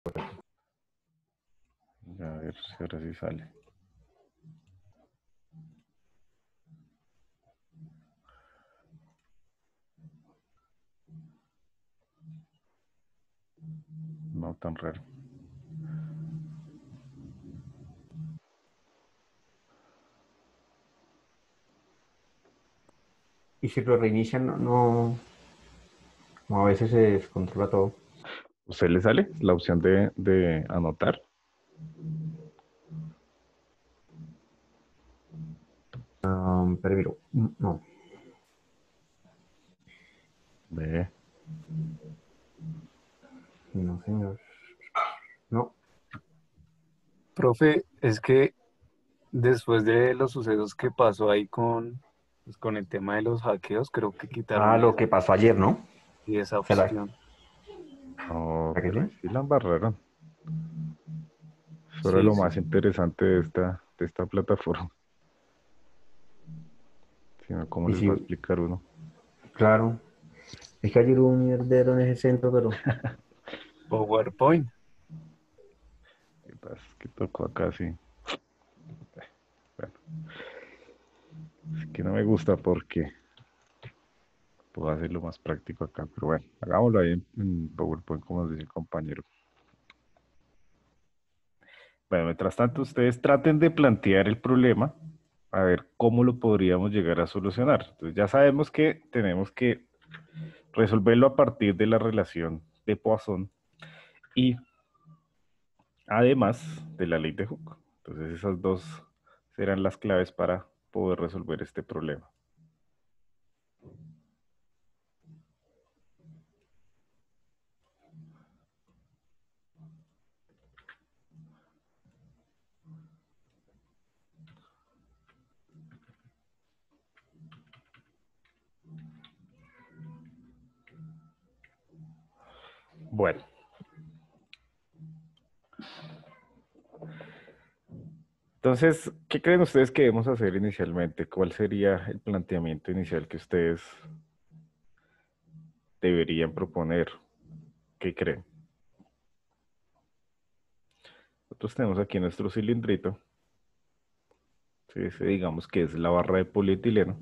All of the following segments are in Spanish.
A ver si ahora sí sale. No tan raro. Y si lo reinician, no, a veces se descontrola todo. ¿Usted le sale la opción de anotar? Pero miro, no. Ve. No, señor. No. Profe, es que después de los sucesos que pasó ahí pues, con el tema de los hackeos, creo que Ah, quitaron lo que pasó ayer, ¿no? esa ¿Será, opción. No, será que pero ahí sí? sí la embarraron. Eso era Sí, lo sí. más interesante de esta plataforma. Si no, ¿cómo Y les va a sí, explicar uno? claro. Es que ayer hubo un mierdero en ese centro, pero PowerPoint. ¿Qué pasa? Es que tocó acá, sí. Bueno, es que no me gusta porque puedo hacerlo más práctico acá. Pero bueno, hagámoslo ahí en PowerPoint, como nos dice el compañero. Bueno, mientras tanto, ustedes traten de plantear el problema, a ver cómo lo podríamos llegar a solucionar. Entonces, ya sabemos que tenemos que resolverlo a partir de la relación de Poisson y además de la ley de Hooke. Entonces, esas dos serán las claves para poder resolver este problema. Bueno, entonces, ¿qué creen ustedes que debemos hacer inicialmente? ¿Cuál sería el planteamiento inicial que ustedes deberían proponer? ¿Qué creen? Nosotros tenemos aquí nuestro cilindrito. Sí, ese digamos que es la barra de polietileno.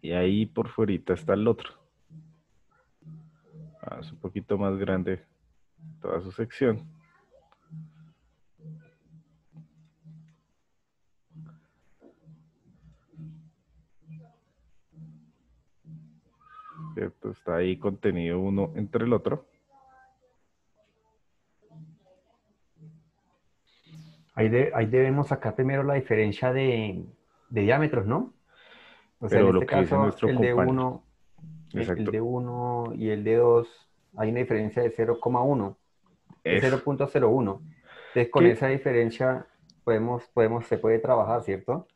Y ahí por fuera está el otro. Es un poquito más grande toda su sección. ¿Cierto? Está ahí contenido uno entre el otro. ahí debemos sacar primero la diferencia de diámetros, ¿no? O sea, en Pero lo este que dice caso, nuestro compañero. el Exacto. de uno y el de 2 hay una diferencia de 0,1, de Eso. 0,01. Entonces, con Que esa diferencia se puede trabajar, ¿cierto?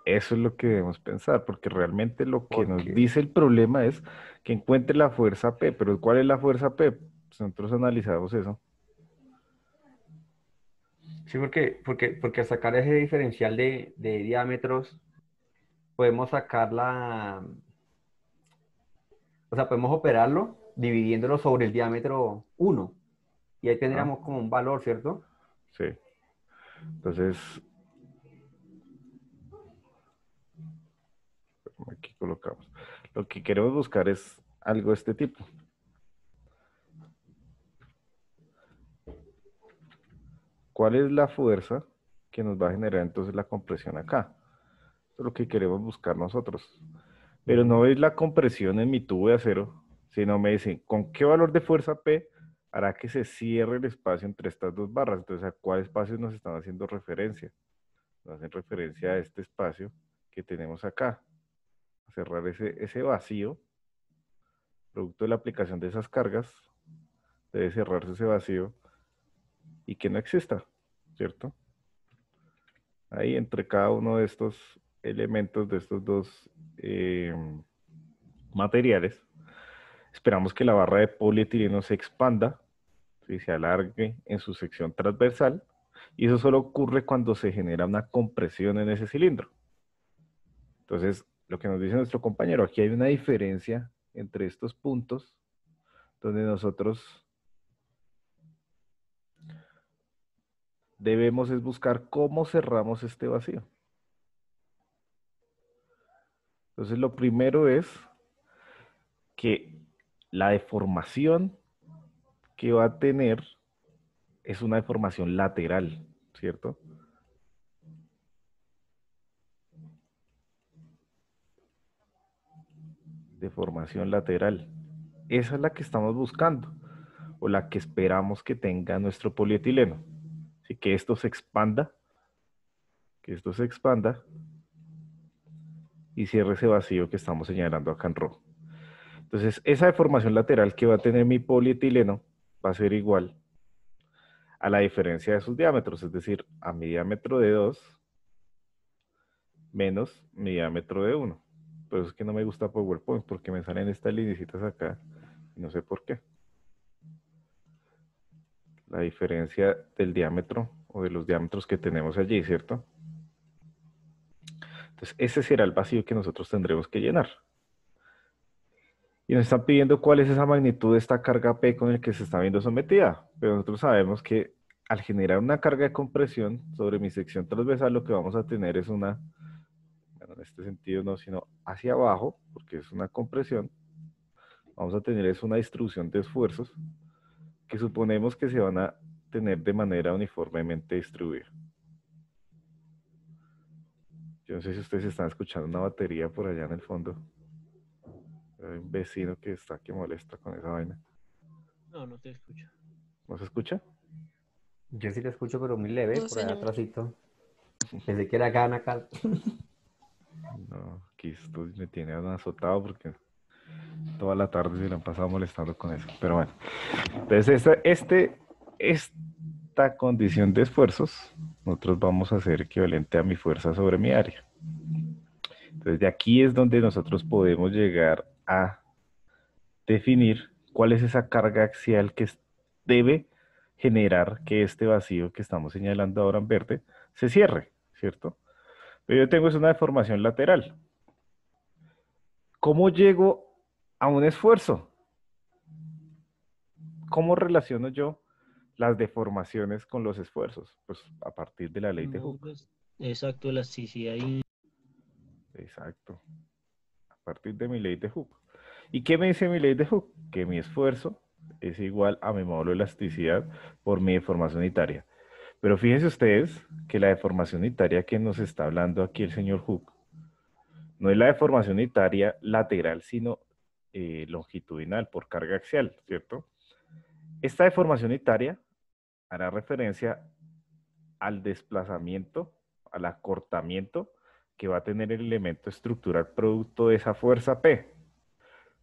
eso es lo que debemos pensar, porque realmente lo que nos Porque, dice el problema es que encuentre la fuerza P. Pero ¿cuál es la fuerza P? Pues nosotros analizamos eso. sí, porque al sacar ese diferencial de diámetros, podemos sacar o sea, podemos operarlo dividiéndolo sobre el diámetro 1. Y ahí Ajá. tendríamos como un valor, ¿cierto? Sí. Entonces, aquí colocamos. Lo que queremos buscar es algo de este tipo. ¿Cuál es la fuerza que nos va a generar entonces la compresión acá? Eso es lo que queremos buscar nosotros. Pero Ujú. no es la compresión en mi tubo de acero, sino me dicen, ¿con qué valor de fuerza P hará que se cierre el espacio entre estas dos barras? Entonces, ¿a cuál espacio nos están haciendo referencia? Nos hacen referencia a este espacio que tenemos acá. Cerrar ese vacío, producto de la aplicación de esas cargas, debe cerrarse ese vacío y que no exista, ¿cierto? Ahí entre cada uno de estos elementos, de estos dos eh, materiales, esperamos que la barra de polietileno se expanda, ¿sí? Se alargue en su sección transversal, y eso solo ocurre cuando se genera una compresión en ese cilindro. Entonces, lo que nos dice nuestro compañero, aquí hay una diferencia entre estos puntos, donde nosotros debemos es buscar cómo cerramos este vacío. Entonces, lo primero es que la deformación que va a tener es una deformación lateral, ¿cierto? Deformación lateral. Esa es la que estamos buscando, o la que esperamos que tenga nuestro polietileno. Así que esto se expanda, y cierre ese vacío que estamos señalando acá en rojo. Entonces, esa deformación lateral que va a tener mi polietileno va a ser igual a la diferencia de sus diámetros, es decir, a mi diámetro de 2 menos mi diámetro de 1. Por eso es que no me gusta PowerPoint, porque me salen estas linecitas acá, y no sé por qué. La diferencia del diámetro, o de los diámetros que tenemos allí, ¿cierto? Entonces, ese será el vacío que nosotros tendremos que llenar. Y nos están pidiendo cuál es esa magnitud de esta carga P con el que se está viendo sometida. Pero nosotros sabemos que al generar una carga de compresión sobre mi sección transversal, lo que vamos a tener es una, bueno, en este sentido no, sino hacia abajo, porque es una compresión, vamos a tener es una distribución de esfuerzos que suponemos que se van a tener de manera uniformemente distribuida. Yo no sé si ustedes están escuchando una batería por allá en el fondo. Hay un vecino que está que molesta con esa vaina. No, no te escucho. ¿No se escucha? Yo sí lo escucho, pero muy leve, No, por allá señor. atrásito. Pensé que era gana acá. No, aquí esto me tiene azotado porque toda la tarde se le han pasado molestando con eso. Pero bueno, entonces esta condición de esfuerzos, nosotros vamos a hacer equivalente a mi fuerza sobre mi área. Entonces de aquí es donde nosotros podemos llegar a definir cuál es esa carga axial que debe generar que este vacío que estamos señalando ahora en verde se cierre, ¿cierto? Pero yo tengo es una deformación lateral. ¿Cómo llego a un esfuerzo? ¿Cómo relaciono yo las deformaciones con los esfuerzos? Pues a partir de la ley de No, Hooke. pues, exacto, elasticidad y Exacto. A partir de mi ley de Hooke. ¿Y qué me dice mi ley de Hooke? Que mi esfuerzo es igual a mi módulo de elasticidad por mi deformación unitaria. Pero fíjense ustedes que la deformación unitaria que nos está hablando aquí el señor Hooke no es la deformación unitaria lateral, sino longitudinal por carga axial, ¿cierto? Esta deformación unitaria hará referencia al desplazamiento, al acortamiento que va a tener el elemento estructural producto de esa fuerza P.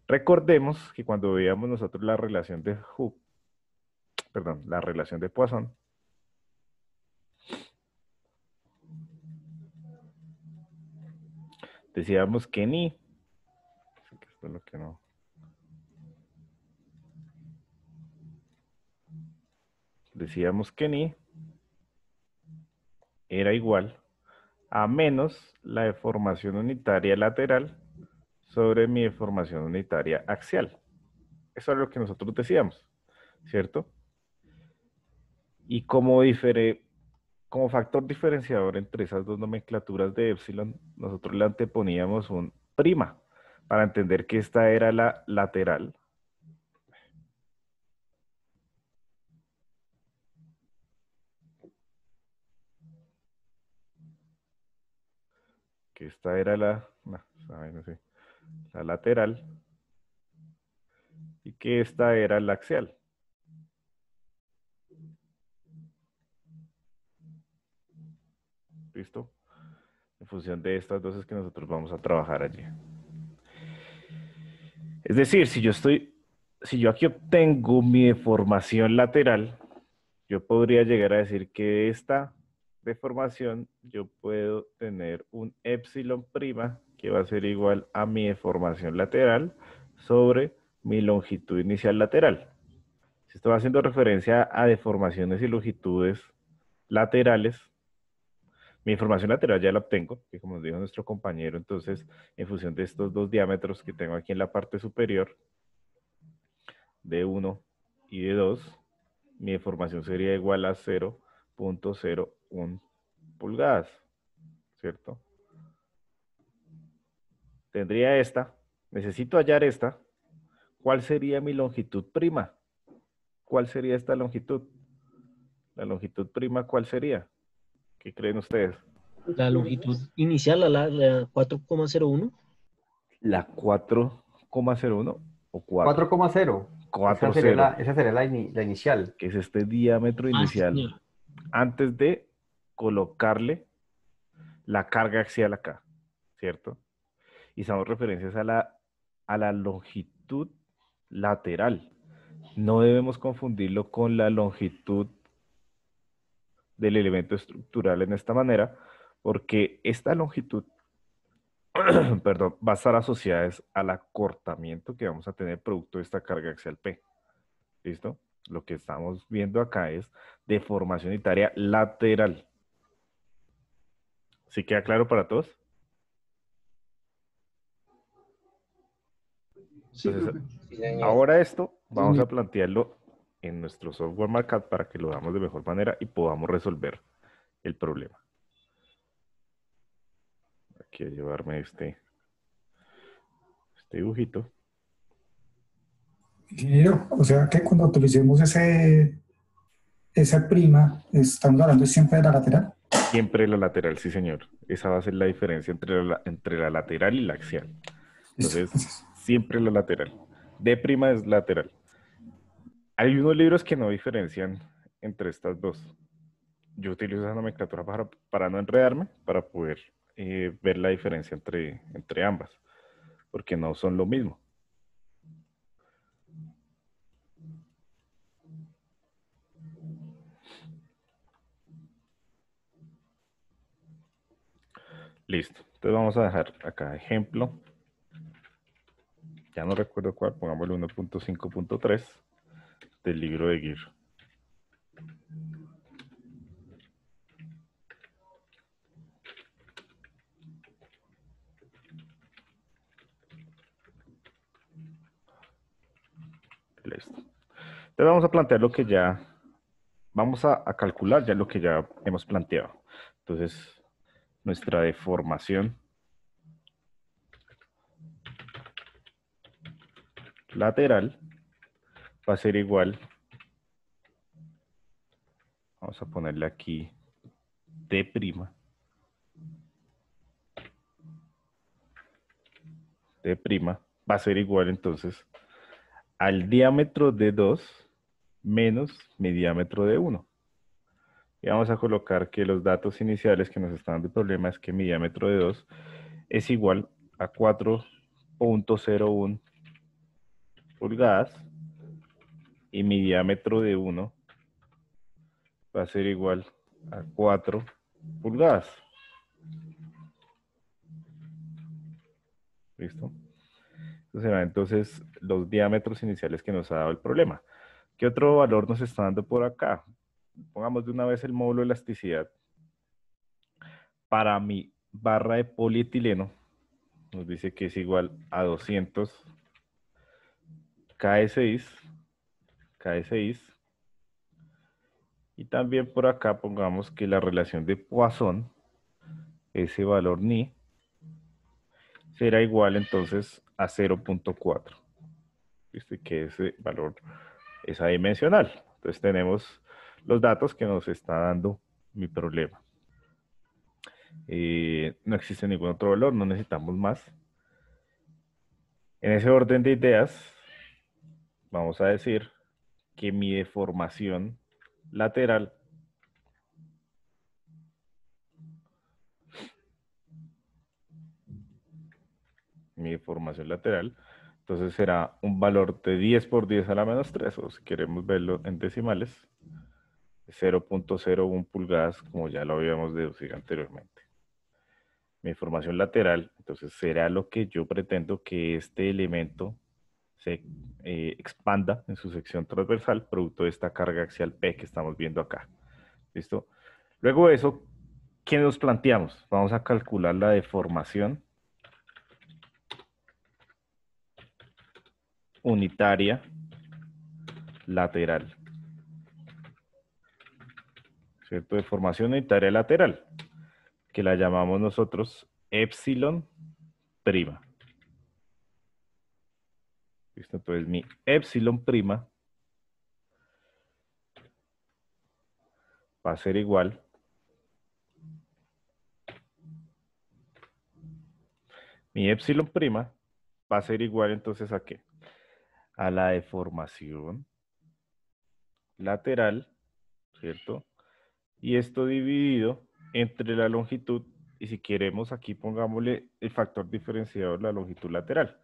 Recordemos que cuando veíamos nosotros la relación de Hooke, perdón, la relación de Poisson, decíamos que ni, esto es lo que no, decíamos que ni era igual a menos la deformación unitaria lateral sobre mi deformación unitaria axial. Eso es lo que nosotros decíamos, ¿cierto? Y como factor diferenciador entre esas dos nomenclaturas de epsilon, nosotros le anteponíamos un prima para entender que esta era la lateral. Que esta era la lateral y que esta era la axial. ¿Listo? En función de estas dos es que nosotros vamos a trabajar allí. Es decir, si yo aquí obtengo mi deformación lateral, yo podría llegar a decir que esta deformación yo puedo tener un epsilon prima que va a ser igual a mi deformación lateral sobre mi longitud inicial lateral. Si estoy haciendo referencia a deformaciones y longitudes laterales, mi información lateral ya la obtengo, que como nos dijo nuestro compañero, entonces, en función de estos dos diámetros que tengo aquí en la parte superior, de 1 y de 2, mi deformación sería igual a 0.01 pulgadas, ¿cierto? Tendría esta, necesito hallar esta. ¿Cuál sería mi longitud prima? ¿Cuál sería esta longitud? La longitud prima, ¿cuál sería? ¿Qué creen ustedes? La longitud inicial, la 4,01. ¿La 4,01 o 4? 4,0. Esa 4,0, sería la inicial. que es este diámetro Ah, sí, inicial, señor. antes de colocarle la carga axial acá, ¿cierto? Y usamos referencias a la longitud lateral. No debemos confundirlo con la longitud del elemento estructural en esta manera, porque esta longitud, perdón, va a estar asociada al acortamiento que vamos a tener producto de esta carga axial P. ¿Listo? Lo que estamos viendo acá es deformación unitaria lateral. ¿Sí queda claro para todos? Sí, Entonces, profe. Sí, señor. ahora esto vamos a plantearlo en nuestro software MATLAB para que lo hagamos de mejor manera y podamos resolver el problema. Aquí a llevarme este dibujito. Ingeniero, o sea que cuando utilicemos esa prima, estamos hablando siempre de la lateral. Siempre la lateral, sí señor. Esa va a ser la diferencia entre la lateral y la axial. Listo. Entonces, siempre la lateral. D' es lateral. Hay unos libros que no diferencian entre estas dos. Yo utilizo esa nomenclatura para no enredarme, para poder ver la diferencia entre ambas, porque no son lo mismo. Listo. Entonces vamos a dejar acá ejemplo. Ya no recuerdo cuál, pongámosle 1.5.3 del libro de Gear. Listo. Entonces vamos a plantear lo que ya, vamos a calcular ya lo que ya hemos planteado. Entonces, nuestra deformación lateral va a ser igual, vamos a ponerle aquí D', va a ser igual entonces al diámetro de 2 menos mi diámetro de 1. Y vamos a colocar que los datos iniciales que nos están dando el problema es que mi diámetro de 2 es igual a 4.01 pulgadas y mi diámetro de 1 va a ser igual a 4 pulgadas. ¿Listo? Estos serán entonces los diámetros iniciales que nos ha dado el problema. ¿Qué otro valor nos está dando por acá? Pongamos de una vez el módulo de elasticidad. Para mi barra de polietileno, nos dice que es igual a 200 K6. Y también por acá pongamos que la relación de Poisson, ese valor ni, será igual entonces a 0.4. ¿Viste? Que ese valor es adimensional. Entonces tenemos los datos que nos está dando mi problema. No existe ningún otro valor, no necesitamos más. En ese orden de ideas, vamos a decir que mi deformación lateral entonces será un valor de 10 por 10 a la menos 3, o si queremos verlo en decimales, 0.01 pulgadas, como ya lo habíamos deducido anteriormente. Mi deformación lateral, entonces será lo que yo pretendo que este elemento se expanda en su sección transversal, producto de esta carga axial P que estamos viendo acá. ¿Listo? Luego de eso, ¿qué nos planteamos? Vamos a calcular la deformación unitaria lateral. ¿Cierto? Deformación unitaria lateral, que la llamamos nosotros epsilon prima. ¿Listo? Entonces mi epsilon prima va a ser igual mi epsilon prima va a ser igual entonces ¿a qué? A la deformación lateral, ¿cierto? Y esto dividido entre la longitud, y si queremos aquí pongámosle el factor diferenciador, la longitud lateral.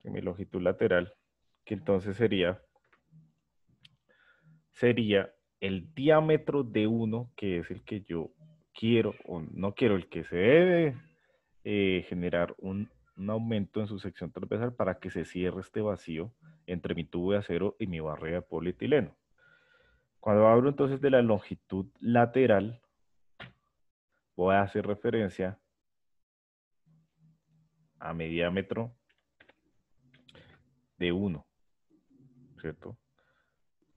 Mi longitud lateral, que entonces sería el diámetro de 1, que es el que yo quiero o no quiero, el que se debe generar un aumento en su sección transversal para que se cierre este vacío entre mi tubo de acero y mi barrera de polietileno. Cuando hablo entonces de la longitud lateral, voy a hacer referencia a mi diámetro de 1, ¿cierto?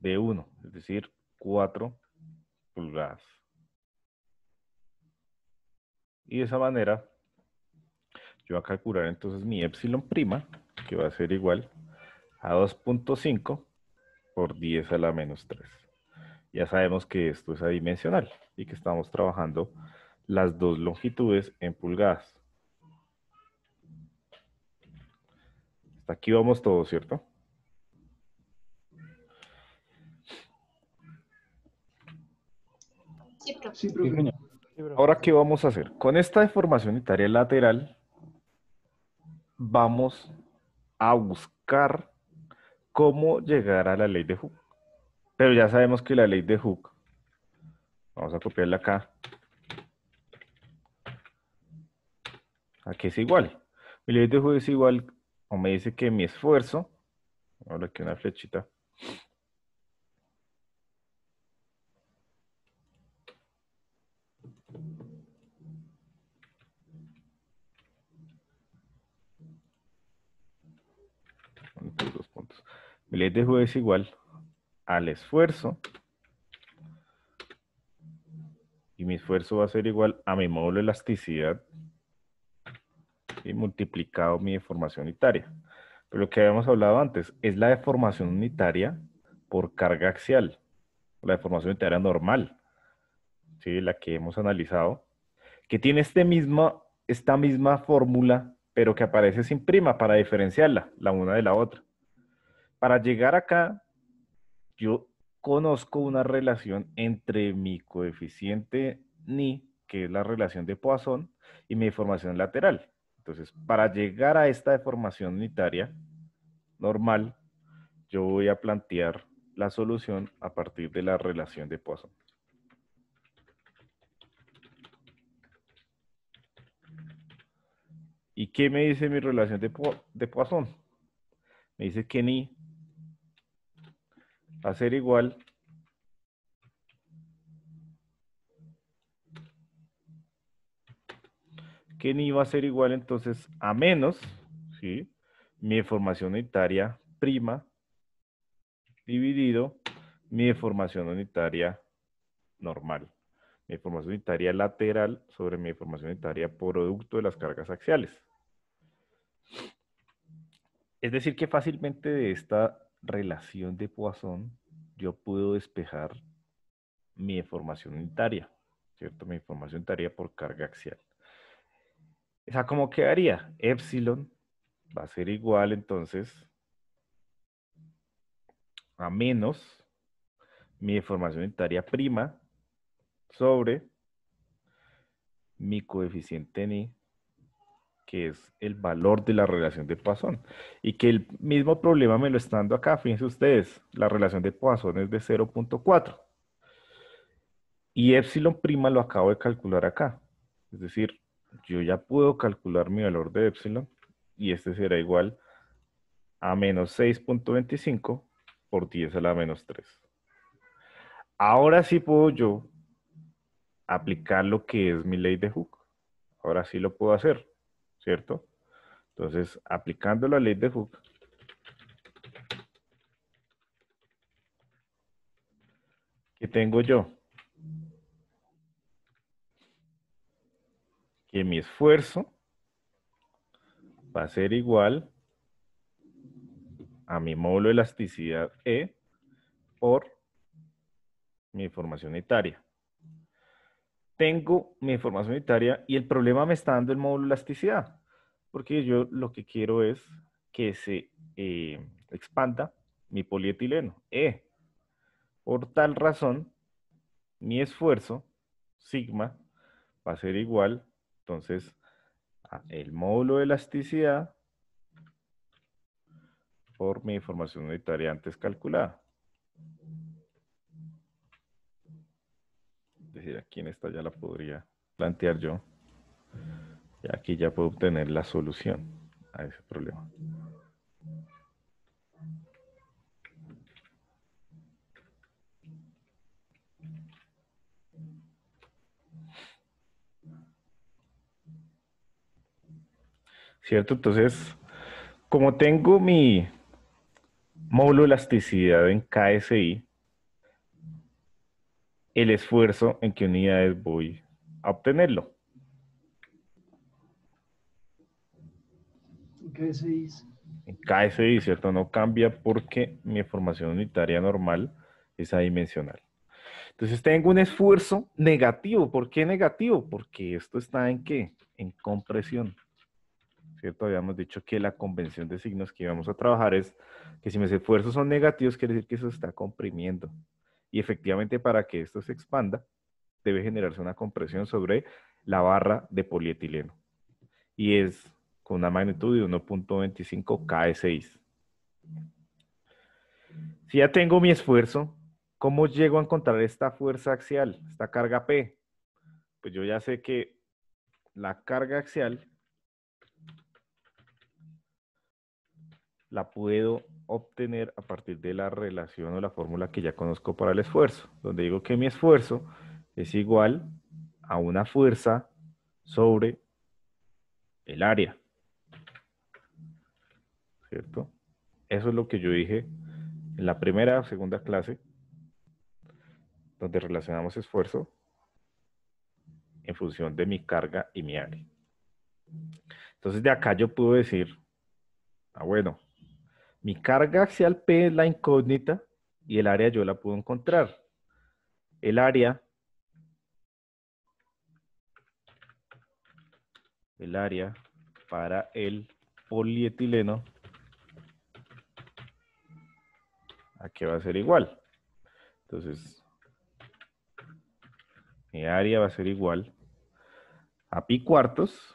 De 1, es decir, 4 pulgadas. Y de esa manera, yo voy a calcular entonces mi epsilon prima, que va a ser igual a 2.5 por 10 a la menos 3. Ya sabemos que esto es adimensional y que estamos trabajando las dos longitudes en pulgadas. Hasta aquí vamos todos, ¿cierto? Sí, profe. Ahora, ¿qué vamos a hacer? Con esta deformación unitaria lateral, vamos a buscar cómo llegar a la ley de Hooke. Pero ya sabemos que la ley de Hooke, vamos a copiarla acá, aquí es igual. Mi ley de Hooke es igual, o me dice que mi esfuerzo, ahora aquí una flechita, dos puntos. Mi ley de Hooke es igual al esfuerzo, y mi esfuerzo va a ser igual a mi módulo de elasticidad y multiplicado mi deformación unitaria. Pero lo que habíamos hablado antes es la deformación unitaria por carga axial, la deformación unitaria normal, ¿sí? La que hemos analizado, que tiene esta misma fórmula, pero que aparece sin prima para diferenciarla, la una de la otra. Para llegar acá, yo conozco una relación entre mi coeficiente ni, que es la relación de Poisson, y mi deformación lateral. Entonces, para llegar a esta deformación unitaria normal, yo voy a plantear la solución a partir de la relación de Poisson. ¿Y qué me dice mi relación de Poisson? Me dice que ni va a ser igual entonces a menos, ¿sí? Mi deformación unitaria prima dividido mi deformación unitaria normal. Mi deformación unitaria lateral sobre mi deformación unitaria producto de las cargas axiales. Es decir, que fácilmente de esta relación de Poisson yo puedo despejar mi deformación unitaria, ¿cierto? Mi deformación unitaria por carga axial. ¿Esa cómo quedaría? Epsilon va a ser igual entonces a menos mi deformación unitaria prima sobre mi coeficiente ni, que es el valor de la relación de Poisson. Y que el mismo problema me lo está dando acá. Fíjense ustedes, la relación de Poisson es de 0.4. Y epsilon prima lo acabo de calcular acá. Es decir, yo ya puedo calcular mi valor de epsilon y este será igual a menos 6.25 por 10 a la menos 3. Ahora sí puedo yo aplicar lo que es mi ley de Hooke. Ahora sí lo puedo hacer, ¿cierto? Entonces, aplicando la ley de Hooke, ¿Qué tengo yo? Que mi esfuerzo va a ser igual a mi módulo de elasticidad E por mi información unitaria. Tengo mi información unitaria y el problema me está dando el módulo de elasticidad, porque yo lo que quiero es que se expanda mi polietileno E. Por tal razón, mi esfuerzo, sigma, va a ser igual, entonces, a el módulo de elasticidad por mi información unitaria antes calculada. Es decir, aquí en esta ya la podría plantear yo. Y aquí ya puedo obtener la solución a ese problema. ¿Cierto? Entonces, como tengo mi módulo de elasticidad en KSI, el esfuerzo en qué unidades voy a obtenerlo. ¿Qué se dice? En KSI, ¿cierto? No cambia porque mi información unitaria normal es adimensional. Entonces tengo un esfuerzo negativo. ¿Por qué negativo? Porque esto está en ¿qué? En compresión. ¿Cierto? Habíamos dicho que la convención de signos que íbamos a trabajar es que si mis esfuerzos son negativos, quiere decir que eso se está comprimiendo. Y efectivamente para que esto se expanda, debe generarse una compresión sobre la barra de polietileno. Y es con una magnitud de 1.25 KE6. Si ya tengo mi esfuerzo, ¿cómo llego a encontrar esta fuerza axial, esta carga P? Pues yo ya sé que la carga axial la puedo obtener a partir de la relación o la fórmula que ya conozco para el esfuerzo, donde digo que mi esfuerzo es igual a una fuerza sobre el área. ¿Cierto? Eso es lo que yo dije en la primera o segunda clase, donde relacionamos esfuerzo en función de mi carga y mi área. Entonces de acá yo puedo decir, bueno, mi carga axial P es la incógnita y el área yo la puedo encontrar. El área para el polietileno, ¿a qué va a ser igual? Entonces, mi área va a ser igual a pi cuartos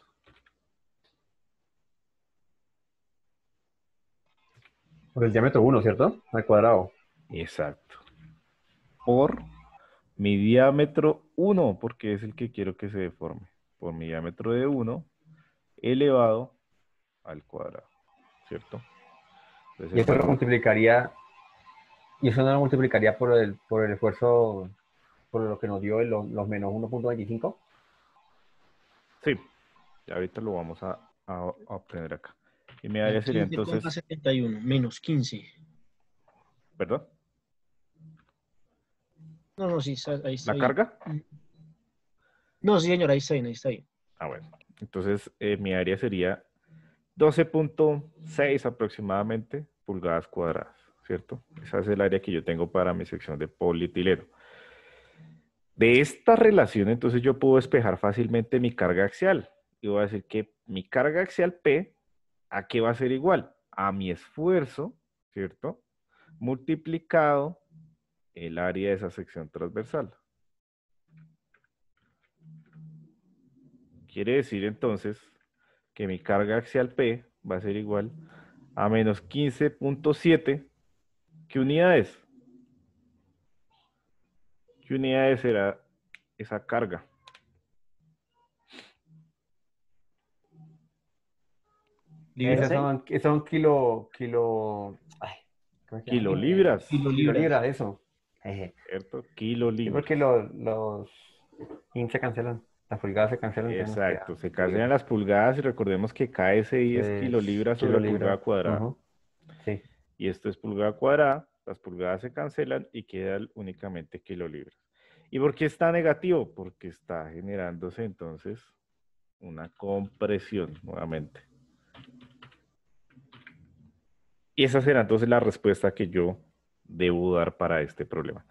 Por el diámetro 1, ¿cierto? Al cuadrado. exacto, por mi diámetro 1, porque es el que quiero que se deforme, por mi diámetro de 1 elevado al cuadrado, ¿cierto? Entonces, Y eso lo multiplicaría, y eso no lo multiplicaría por el esfuerzo, por lo que nos dio los menos 1.25. sí, ya ahorita lo vamos a obtener acá. Y mi área sería entonces, 15,71 menos 15. ¿perdón? No, sí, ahí está ¿La bien. carga? No, sí, señor, ahí está bien, ahí está bien. Ah, bueno. Entonces, mi área sería 12.6 aproximadamente pulgadas cuadradas, ¿cierto? Esa es el área que yo tengo para mi sección de polietileno. De esta relación, entonces yo puedo despejar fácilmente mi carga axial. Y voy a decir que mi carga axial P, ¿a qué va a ser igual? A mi esfuerzo, ¿cierto? Multiplicado el área de esa sección transversal. Quiere decir entonces que mi carga axial P va a ser igual a menos 15.7. ¿Qué unidades? ¿Qué unidades será esa carga? Esas son ay, ¿cómo es que llama? Kilolibras. Kilolibras, eso. ¿Cierto? Sí, Kilolibras. porque los se cancelan, las pulgadas se cancelan. Exacto, se cancelan las pulgadas y recordemos que KSI es kilolibras sobre pulgada cuadrada. Sí. Y esto es pulgada cuadrada las pulgadas se cancelan y quedan únicamente kilolibras. ¿Y por qué está negativo? Porque está generándose entonces una compresión nuevamente. Y esa será entonces la respuesta que yo debo dar para este problema.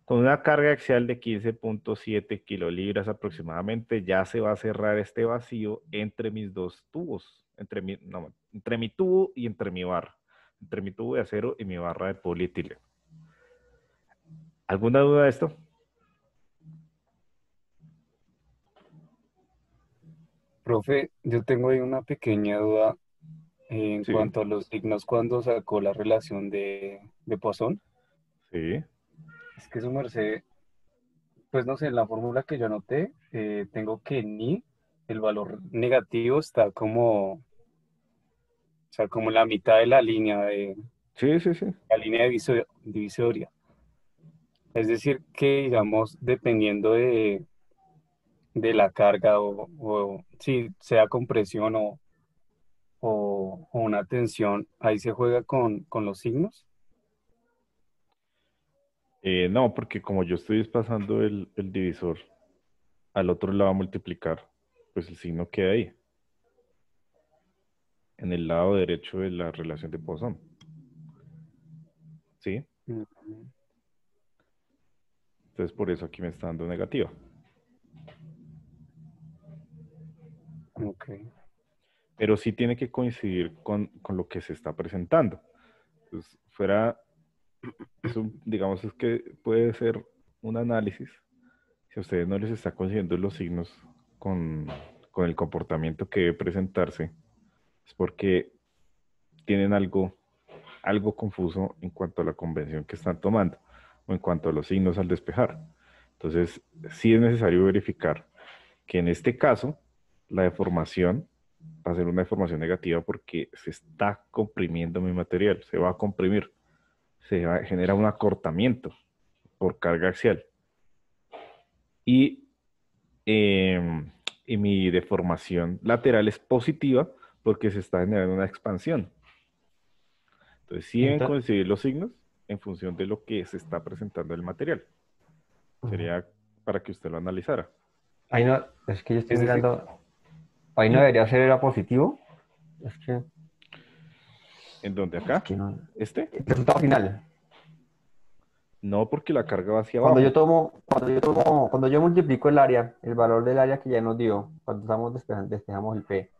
Con una carga axial de 15.7 kilolibras aproximadamente, ya se va a cerrar este vacío entre mis dos tubos, entre mi tubo y entre mi barra, entre mi tubo de acero y mi barra de polietileno. ¿Alguna duda de esto? Profe, yo tengo ahí una pequeña duda en Sí, cuanto a los signos cuando sacó la relación de Poisson. sí. Es que su merced, pues no sé, en la fórmula que yo anoté, tengo que ni el valor negativo está como, o sea, como la mitad de Sí, sí, sí. la línea divisoria. Es decir, que digamos, dependiendo de la carga o si sea compresión o una tensión, ahí se juega con los signos. No, porque como yo estoy pasando el divisor al otro lado a multiplicar, pues el signo queda ahí, en el lado derecho de la relación de Poisson. ¿Sí? Ujú. Entonces por eso aquí me está dando negativa. Ok. Pero sí tiene que coincidir con lo que se está presentando. Pues fuera, eso, digamos, es que puede ser un análisis. Si a ustedes no les está coincidiendo los signos con, con el comportamiento que debe presentarse, es porque tienen algo confuso en cuanto a la convención que están tomando o en cuanto a los signos al despejar. Entonces, sí es necesario verificar que en este caso la deformación va a ser una deformación negativa porque se está comprimiendo mi material, se va a comprimir, genera un acortamiento por carga axial. Y, eh, y mi deformación lateral es positiva porque se está generando una expansión. Entonces, sí deben Entonces, coincidir los signos en función de lo que se está presentando en el material. Sería para que usted lo analizara. ahí no, es que yo estoy Es decir, mirando, ahí no debería ser era positivo. Es que, ¿En dónde es acá? que no. ¿Este? El resultado final. No, porque la carga va hacia Cuando yo abajo. tomo, cuando yo multiplico el área, el valor del área que ya nos dio, cuando estamos despejamos el P,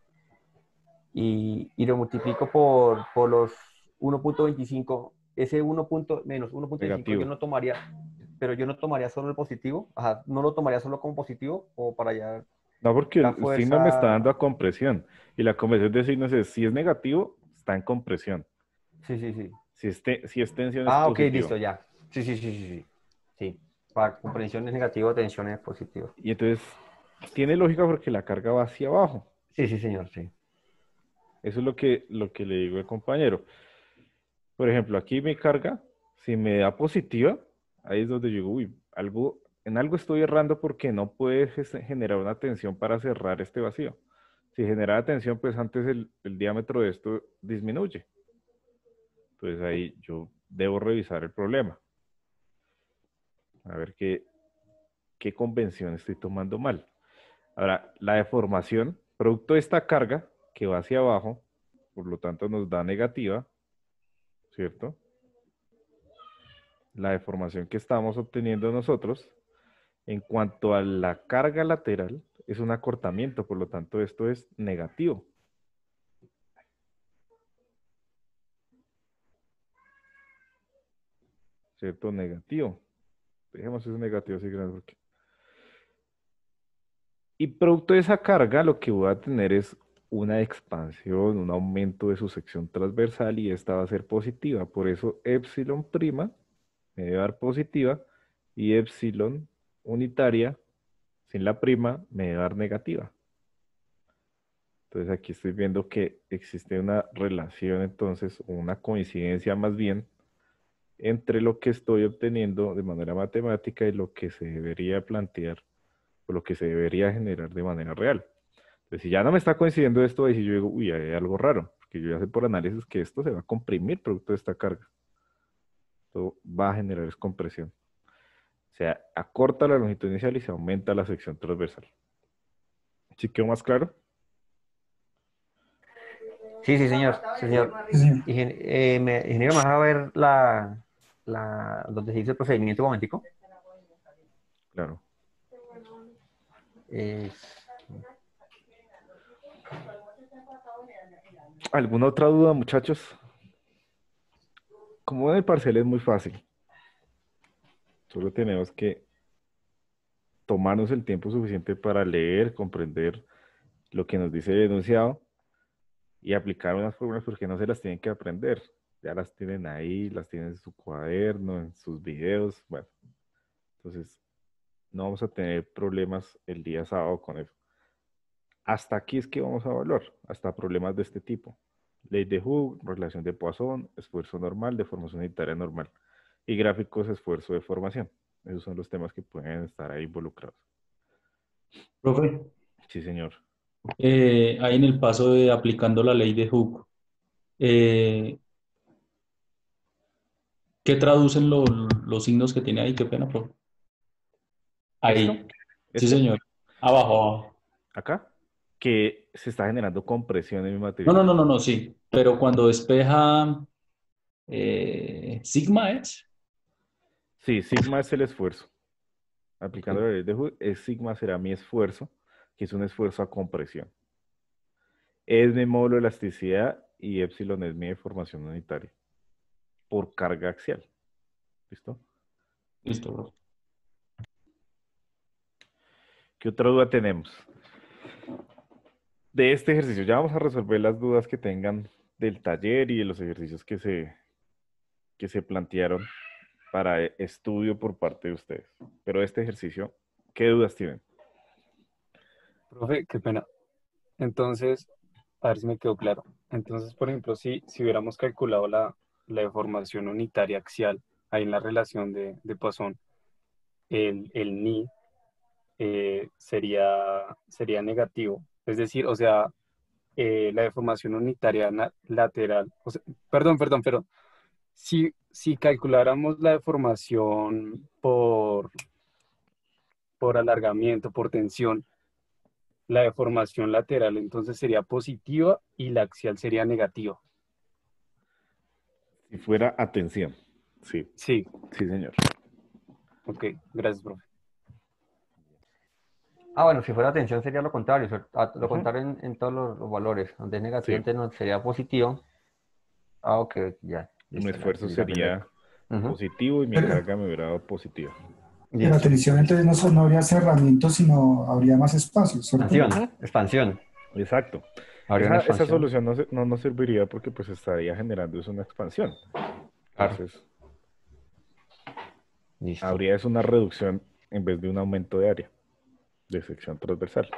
y lo multiplico por los 1.25, ese 1 menos 1.25 yo Negativo. no tomaría, pero yo no tomaría solo el positivo, ajá, no lo tomaría solo como positivo o para allá No, porque la el signo me está dando fuerza. a compresión. Y la compresión de signos es, si es negativo, está en compresión. Sí, sí, sí. Si es tensión, es Ah, ok, positivo. listo, ya. Sí, sí, sí, sí, sí. Sí. Para comprensión es negativo, tensión es positivo. Y entonces, tiene lógica porque la carga va hacia abajo. Sí, sí, señor, sí. Eso es lo que le digo al compañero. Por ejemplo, aquí mi carga, si me da positiva, ahí es donde yo digo, uy, en algo estoy errando porque no puede generar una tensión para cerrar este vacío. Si genera tensión, pues antes el diámetro de esto disminuye. Entonces ahí yo debo revisar el problema. A ver qué convención estoy tomando mal. Ahora, la deformación, producto de esta carga que va hacia abajo, por lo tanto nos da negativa, ¿cierto? La deformación que estamos obteniendo nosotros, en cuanto a la carga lateral, es un acortamiento, por lo tanto esto es negativo. ¿Cierto? Negativo. Dejemos eso negativo así grande porque... Y producto de esa carga, lo que voy a tener es una expansión, un aumento de su sección transversal y esta va a ser positiva. Por eso epsilon prima me debe dar positiva y epsilon unitaria sin la prima me debe dar negativa. Entonces aquí estoy viendo que existe una relación entonces, o una coincidencia más bien, entre lo que estoy obteniendo de manera matemática y lo que se debería plantear o lo que se debería generar de manera real. Entonces, si ya no me está coincidiendo esto, ahí sí yo digo, uy, hay algo raro, porque yo ya sé por análisis que esto se va a comprimir producto de esta carga. Esto va a generar compresión. O sea, acorta la longitud inicial y se aumenta la sección transversal. ¿Sí quedó más claro? Sí, sí, señor. Sí, señor. Sí, señor. Ingeniero, ¿me vas a ver donde se dice el procedimiento un momentico? Claro. ¿Alguna otra duda, muchachos? Como en el parcial es muy fácil. Solo tenemos que tomarnos el tiempo suficiente para leer, comprender lo que nos dice el enunciado y aplicar unas fórmulas porque no se las tienen que aprender. Ya las tienen ahí, las tienen en su cuaderno, en sus videos. Bueno, entonces no vamos a tener problemas el día sábado con eso. Hasta aquí es que vamos a evaluar, hasta problemas de este tipo. Ley de Hooke, relación de Poisson, esfuerzo normal, deformación unitaria normal y gráficos esfuerzo de formación. Esos son los temas que pueden estar ahí involucrados. Profe, Sí, señor. ahí en el paso de aplicando la ley de Hooke, ¿qué traducen los signos que tiene ahí? Qué pena, profe. Ahí. ¿Esto? Sí, ¿Este? señor. Abajo. Acá, que se está generando compresión en mi No, material. no, no, no, no, sí. Pero cuando despeja sigma es. Sí, sigma es el esfuerzo. Aplicando la ley de Hooke, sigma será mi esfuerzo, que es un esfuerzo a compresión. Es mi módulo de elasticidad y epsilon es mi deformación unitaria por carga axial. ¿Listo? Listo, profe. ¿Qué otra duda tenemos? De este ejercicio, ya vamos a resolver las dudas que tengan del taller y de los ejercicios que se plantearon para estudio por parte de ustedes. Pero este ejercicio, ¿qué dudas tienen? Profe, qué pena. Entonces, a ver si me quedó claro. Entonces, por ejemplo, si hubiéramos calculado la deformación unitaria axial ahí en la relación de Poisson, el ni sería negativo. Es decir, o sea, la deformación unitaria lateral, o sea, perdón. Si calculáramos la deformación por alargamiento, por tensión, la deformación lateral entonces sería positiva y la axial sería negativa. Si fuera atención. Sí, Sí, sí, señor. ok, gracias, profe. Bueno, si fuera tensión sería lo contrario, lo Ujú. contrario en todos los valores. Donde es negativo, Sí. entonces no sería positivo. Ok, ya. Mi Listo, esfuerzo ya, sería perfecto. Ujú. positivo y mi Pero, carga me hubiera dado positiva. pero la Listo. televisión entonces no habría cerramiento, sino habría más espacio, ¿cierto? Expansión, expansión. Exacto. Habría una Esa expansión. solución no nos serviría porque pues estaría generando es una expansión. Claro. Entonces, Listo. habría es una reducción en vez de un aumento de área de sección transversal.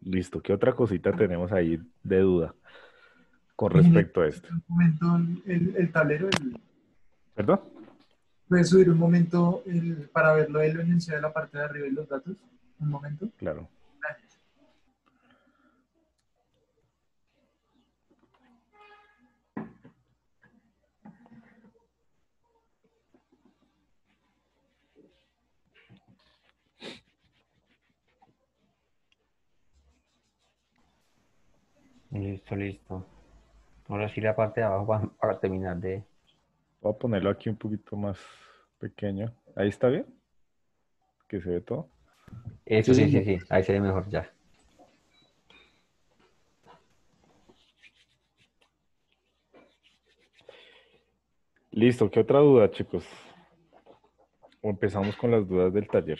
Listo. ¿Qué otra cosita tenemos ahí de duda con respecto a esto? Un momento el tablero, ¿Perdón? ¿puedes subir un momento para verlo de la enunciado de la parte de arriba y los datos? Un momento. Claro. Gracias. Listo, listo. Ahora sí la parte de abajo para terminar de... Voy a ponerlo aquí un poquito más pequeño. ¿Ahí está bien? ¿Que se ve todo? Eso, Sí, sí, sí, señor. sí. Ahí se ve mejor ya. Listo. ¿Qué otra duda, chicos? O empezamos con las dudas del taller.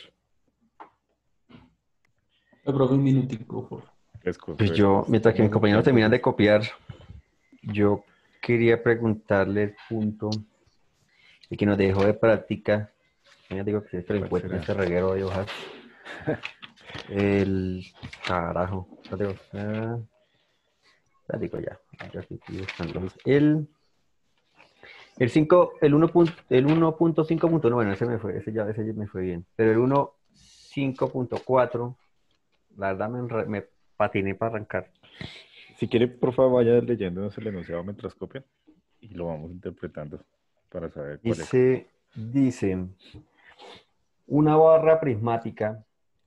Profe, un minutico, por favor. Frescos, Pues yo, frescos. mientras que mis Estamos en compañeros tiempos terminan de... de copiar, yo quería preguntarle el punto de que nos dejó de práctica. Ya digo que siempre lo ¿Cuál encuentro en será? este reguero de hojas. El carajo. Ya digo, ya digo ya. Ya estoy buscando. El 5, el 1.5.1, bueno, ese me fue, ese ya me fue bien. Pero el 1.5.4, la verdad me patiné para arrancar. Si quiere, por favor, vaya leyéndonos el enunciado mientras copian y lo vamos interpretando para saber cuál es. Dice, una barra prismática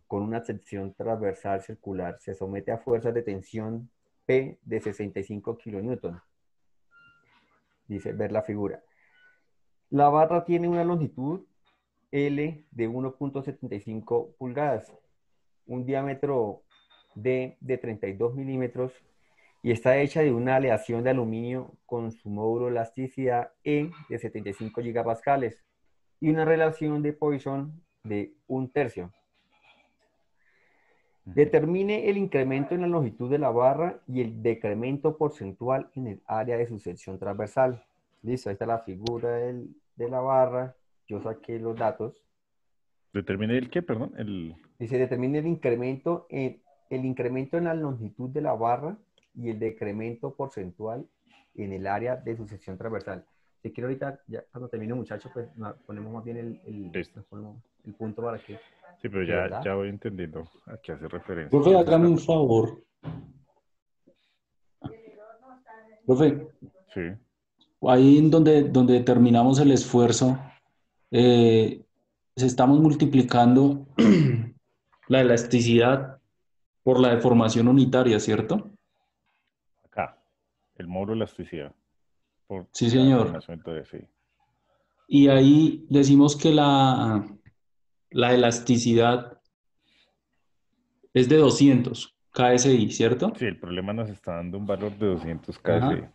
con una sección transversal circular se somete a fuerzas de tensión P de 65 kilonewton. Dice, ver la figura. La barra tiene una longitud L de 1.75 pulgadas, un diámetro D de 32 milímetros y está hecha de una aleación de aluminio con su módulo de elasticidad E de 75 gigapascales y una relación de Poisson de 1/3. Determine el incremento en la longitud de la barra y el decremento porcentual en el área de su sección transversal. Listo, ahí está la figura de la barra. Yo saqué los datos. ¿Determine el qué, perdón? Dice, determine el incremento en la longitud de la barra y el decremento porcentual en el área de su sección transversal. Si quiero ahorita, ya cuando termine, muchachos, pues ponemos más bien Listo. ponemos el punto para que... Sí, pero ¿De verdad? ya voy entendiendo a qué hace referencia. Profe, hágame un favor. Profe, Sí. ahí en donde terminamos el esfuerzo, estamos multiplicando la elasticidad por la deformación unitaria, ¿cierto? Acá, el módulo de elasticidad. Por Sí, la señor. deformación, entonces, sí. Y ahí decimos que la elasticidad es de 200 KSI, ¿cierto? Sí, el problema nos está dando un valor de 200 KSI. Ajá.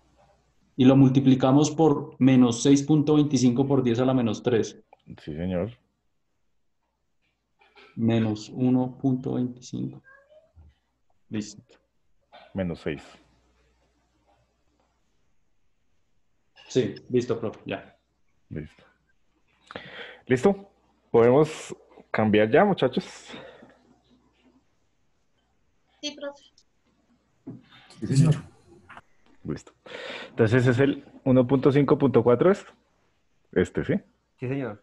Y lo multiplicamos por menos 6.25 por 10 a la menos 3. Sí, señor. Menos 1.25. Listo. Menos 6. Sí, listo, profe, ya. Listo. ¿Listo? ¿Podemos cambiar ya, muchachos? Sí, profe. Sí, señor. Listo. Entonces es el 1.5.4 es este, ¿sí? Sí, señor.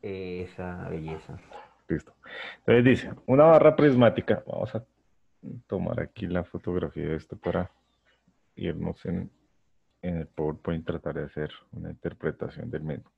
Esa belleza. Listo. Entonces dice, una barra prismática. Vamos a tomar aquí la fotografía de esto para irnos en el PowerPoint, tratar de hacer una interpretación del mismo.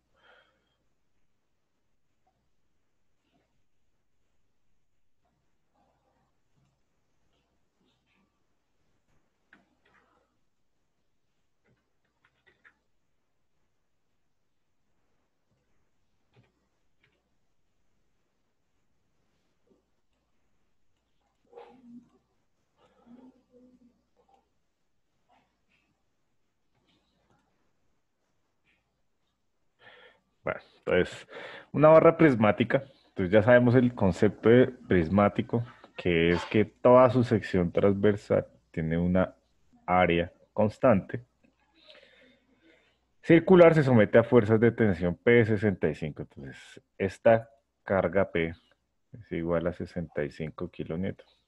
Bueno, entonces, una barra prismática, entonces ya sabemos el concepto de prismático, que es que toda su sección transversal tiene una área constante. Circular se somete a fuerzas de tensión P65, entonces esta carga P es igual a 65 kilonewtons.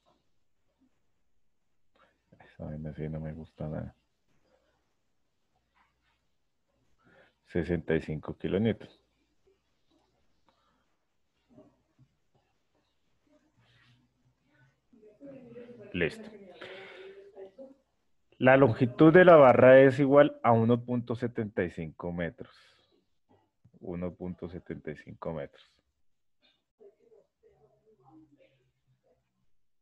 Esa vaina sí no me gusta nada. 65 kilonewtons. Listo. La longitud de la barra es igual a 1.75 metros. 1.75 metros.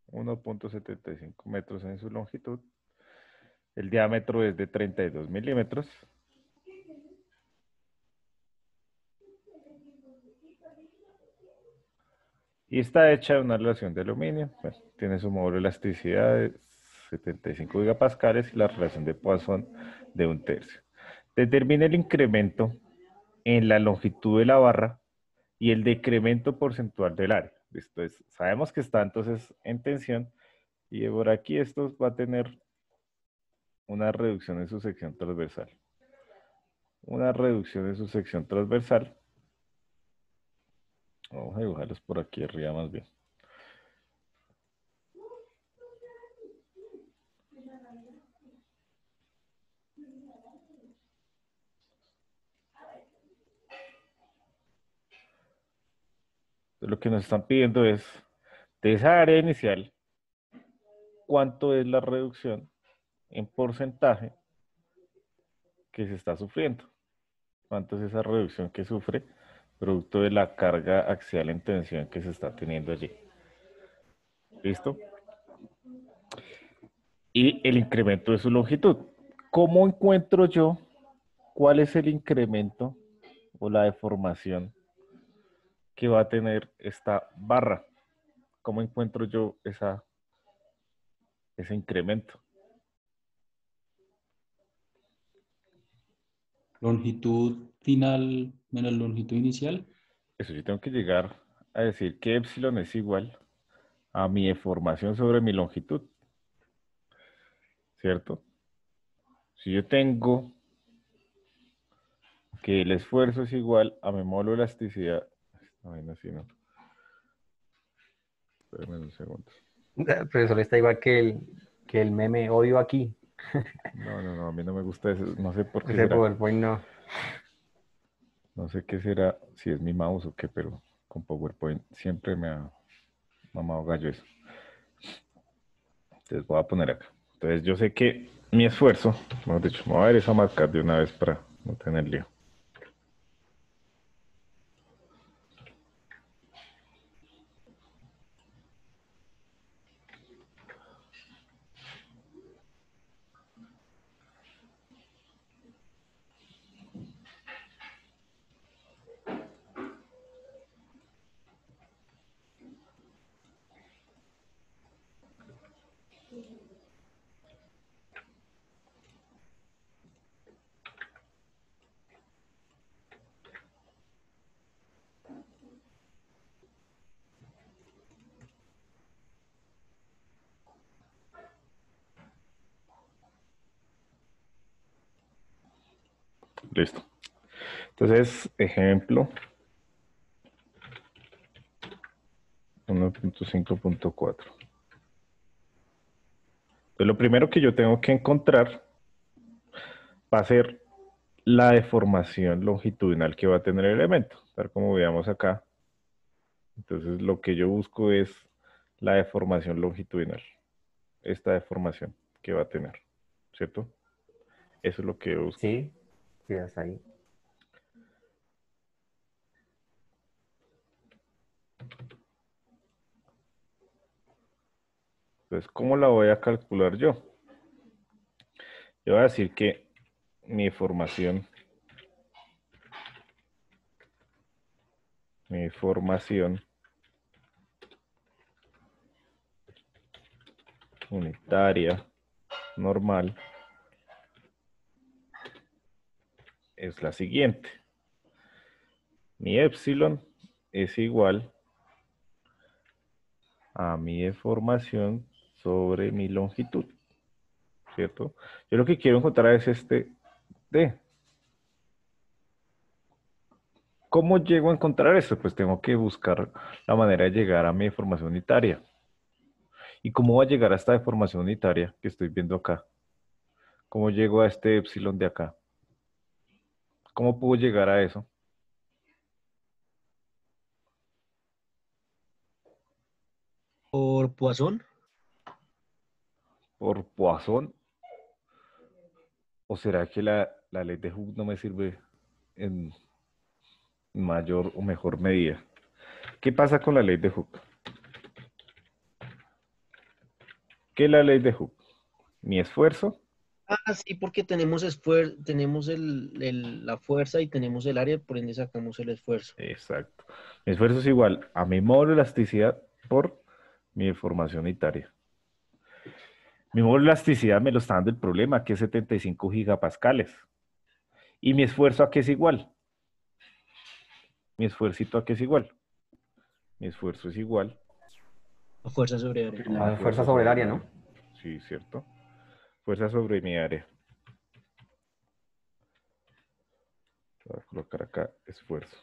1.75 metros en su longitud. El diámetro es de 32 milímetros. Y está hecha de una relación de aluminio. Bueno, tiene su módulo de elasticidad de 75 gigapascales y la relación de Poisson de 1/3. Determina el incremento en la longitud de la barra y el decremento porcentual del área. Entonces, sabemos que está entonces en tensión y por aquí esto va a tener una reducción en su sección transversal. Una reducción en su sección transversal. Vamos a dibujarlos por aquí arriba más bien. Entonces, lo que nos están pidiendo es, de esa área inicial, ¿cuánto es la reducción en porcentaje que se está sufriendo. ¿Cuánto es esa reducción que sufre producto de la carga axial en tensión que se está teniendo allí? ¿Listo? Y el incremento de su longitud. ¿Cómo encuentro yo cuál es el incremento o la deformación que va a tener esta barra? ¿Cómo encuentro yo ese incremento? Longitud final menos longitud inicial. Eso yo tengo que llegar a decir que epsilon es igual a mi deformación sobre mi longitud, ¿cierto? Si yo tengo que el esfuerzo es igual a mi módulo de elasticidad, no, así no. Espérame un segundo. El profesor está igual que el meme odio aquí. No, a mí no me gusta eso, no sé por qué Ese será. PowerPoint no. No sé qué será, si es mi mouse o qué, pero con PowerPoint siempre me ha mamado gallo eso. Entonces voy a poner acá. Entonces yo sé que mi esfuerzo, mejor dicho, me voy a ver esa marca de una vez para no tener lío. Listo. Entonces, ejemplo 1.5.4. Pues lo primero que yo tengo que encontrar va a ser la deformación longitudinal que va a tener el elemento, tal como veamos acá. Entonces, lo que yo busco es la deformación longitudinal, esta deformación que va a tener, ¿cierto? Eso es lo que yo busco. Sí, sí, hasta ahí. Entonces, ¿cómo la voy a calcular yo? Yo voy a decir que mi deformación unitaria normal es la siguiente. Mi epsilon es igual a mi deformación sobre mi longitud, ¿cierto? Yo lo que quiero encontrar es este D. ¿Cómo llego a encontrar esto? Pues tengo que buscar la manera de llegar a mi deformación unitaria. ¿Y cómo va a llegar a esta deformación unitaria que estoy viendo acá? ¿Cómo llego a este epsilon de acá? ¿Cómo puedo llegar a eso? Por Poisson. ¿Por Poisson? ¿O será que la ley de Hooke no me sirve en mayor o mejor medida? ¿Qué pasa con la ley de Hooke? ¿Qué es la ley de Hooke? Mi esfuerzo, Ah, sí, porque tenemos tenemos la fuerza y tenemos el área, por ende sacamos el esfuerzo. exacto. Mi esfuerzo es igual a mi módulo de elasticidad por mi deformación unitaria. Mi módulo de elasticidad me lo está dando el problema, que es 75 gigapascales. ¿Y mi esfuerzo a qué es igual? Mi esfuercito a qué es igual. Mi esfuerzo es igual La fuerza sobre área. a mi La fuerza sobre el área, ¿no? Sí, ¿cierto? Fuerza sobre mi área. Voy a colocar acá esfuerzo.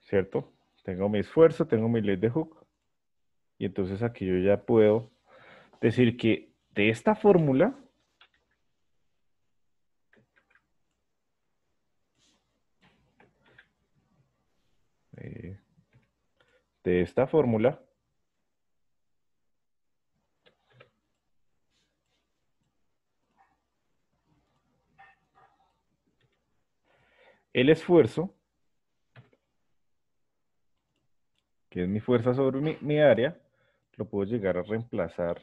¿Cierto? Tengo mi esfuerzo, tengo mi ley de Hooke. Y entonces aquí yo ya puedo decir que de esta fórmula, eh, de esta fórmula, el esfuerzo, que es mi fuerza sobre mi área, lo puedo llegar a reemplazar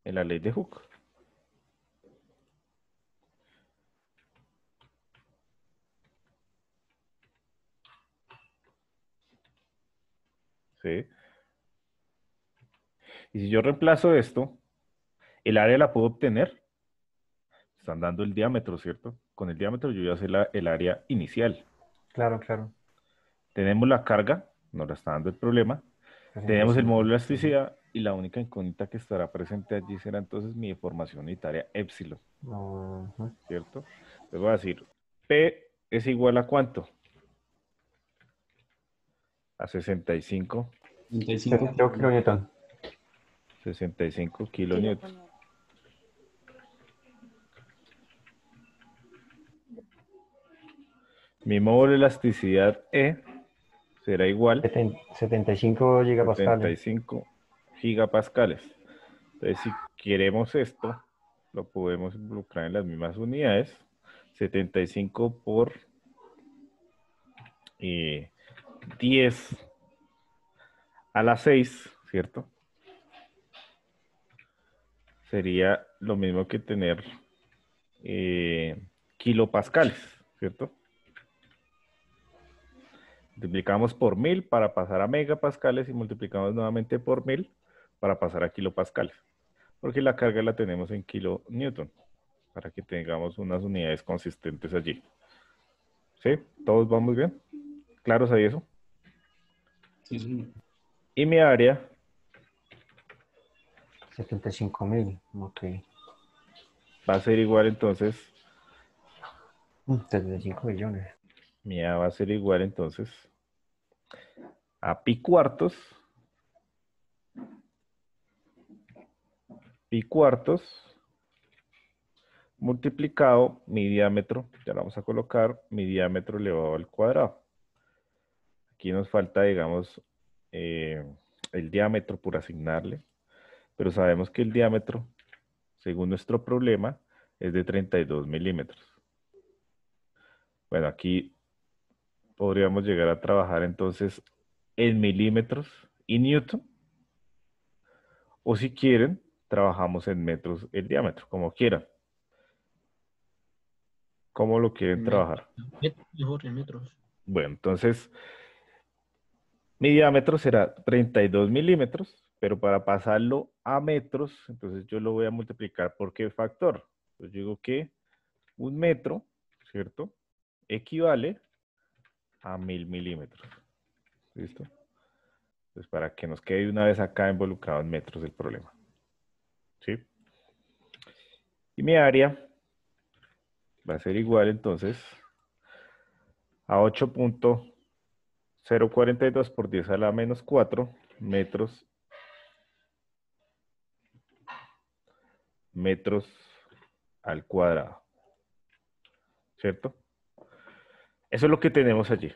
en la ley de Hooke. ¿Sí? Y si yo reemplazo esto, el área la puedo obtener. Están dando el diámetro, ¿cierto? Con el diámetro yo ya sé el área inicial. Claro, claro. Tenemos la carga, nos la está dando el problema. Tenemos el 65. módulo de elasticidad y la única incógnita que estará presente allí será entonces mi deformación unitaria épsilon, Ujú. ¿cierto? Entonces voy a decir, P es igual a ¿cuánto? A 65, 35 72 kilonewton. 65 kilonewtons. Mi módulo de elasticidad E será igual 75 a gigapascales. 75 gigapascales. Entonces, si queremos esto, lo podemos involucrar en las mismas unidades. 75 por 10 a la 6, ¿cierto? Sería lo mismo que tener kilopascales, ¿cierto? Multiplicamos por 1000 para pasar a megapascales y multiplicamos nuevamente por 1000 para pasar a kilopascales. Porque la carga la tenemos en kilonewton, para que tengamos unas unidades consistentes allí. ¿Sí? ¿Todos vamos bien? ¿Claros ahí eso? Sí, señor. Y mi área 75.000. Ok. va a ser igual entonces, 75 millones. mi A va a ser igual entonces a pi cuartos multiplicado mi diámetro, ya lo vamos a colocar, mi diámetro elevado al cuadrado. Aquí nos falta, digamos, el diámetro por asignarle, pero sabemos que el diámetro, según nuestro problema, es de 32 milímetros. Bueno, aquí podríamos llegar a trabajar entonces en milímetros y newton, o si quieren, trabajamos en metros el diámetro, como quieran. ¿Cómo lo quieren trabajar? Mejor en metros. Bueno, entonces mi diámetro será 32 milímetros, pero para pasarlo a metros, entonces yo lo voy a multiplicar por ¿qué factor? Entonces yo digo que un metro, ¿cierto? Equivale a 1000 milímetros. ¿Listo? Entonces para que nos quede de una vez acá involucrado en metros el problema. ¿Sí? Y mi área va a ser igual entonces a 8.042 por 10 a la menos 4 metros al cuadrado. ¿Cierto? Eso es lo que tenemos allí.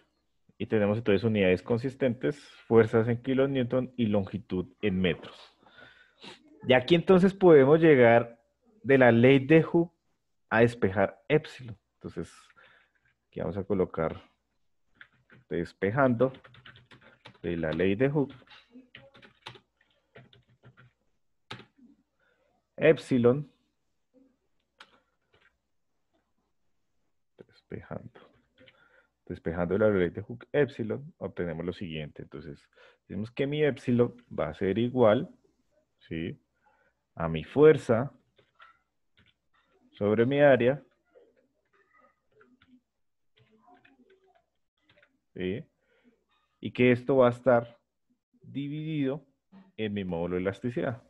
Y tenemos entonces unidades consistentes, fuerzas en kilonewton y longitud en metros. Y aquí entonces podemos llegar de la ley de Hooke a despejar épsilon. Entonces, aquí vamos a colocar despejando de la ley de Hooke. Épsilon. Despejando la ley de Hooke épsilon, obtenemos lo siguiente. Entonces, decimos que mi épsilon va a ser igual, ¿sí?, a mi fuerza sobre mi área, ¿sí?, y que esto va a estar dividido en mi módulo de elasticidad.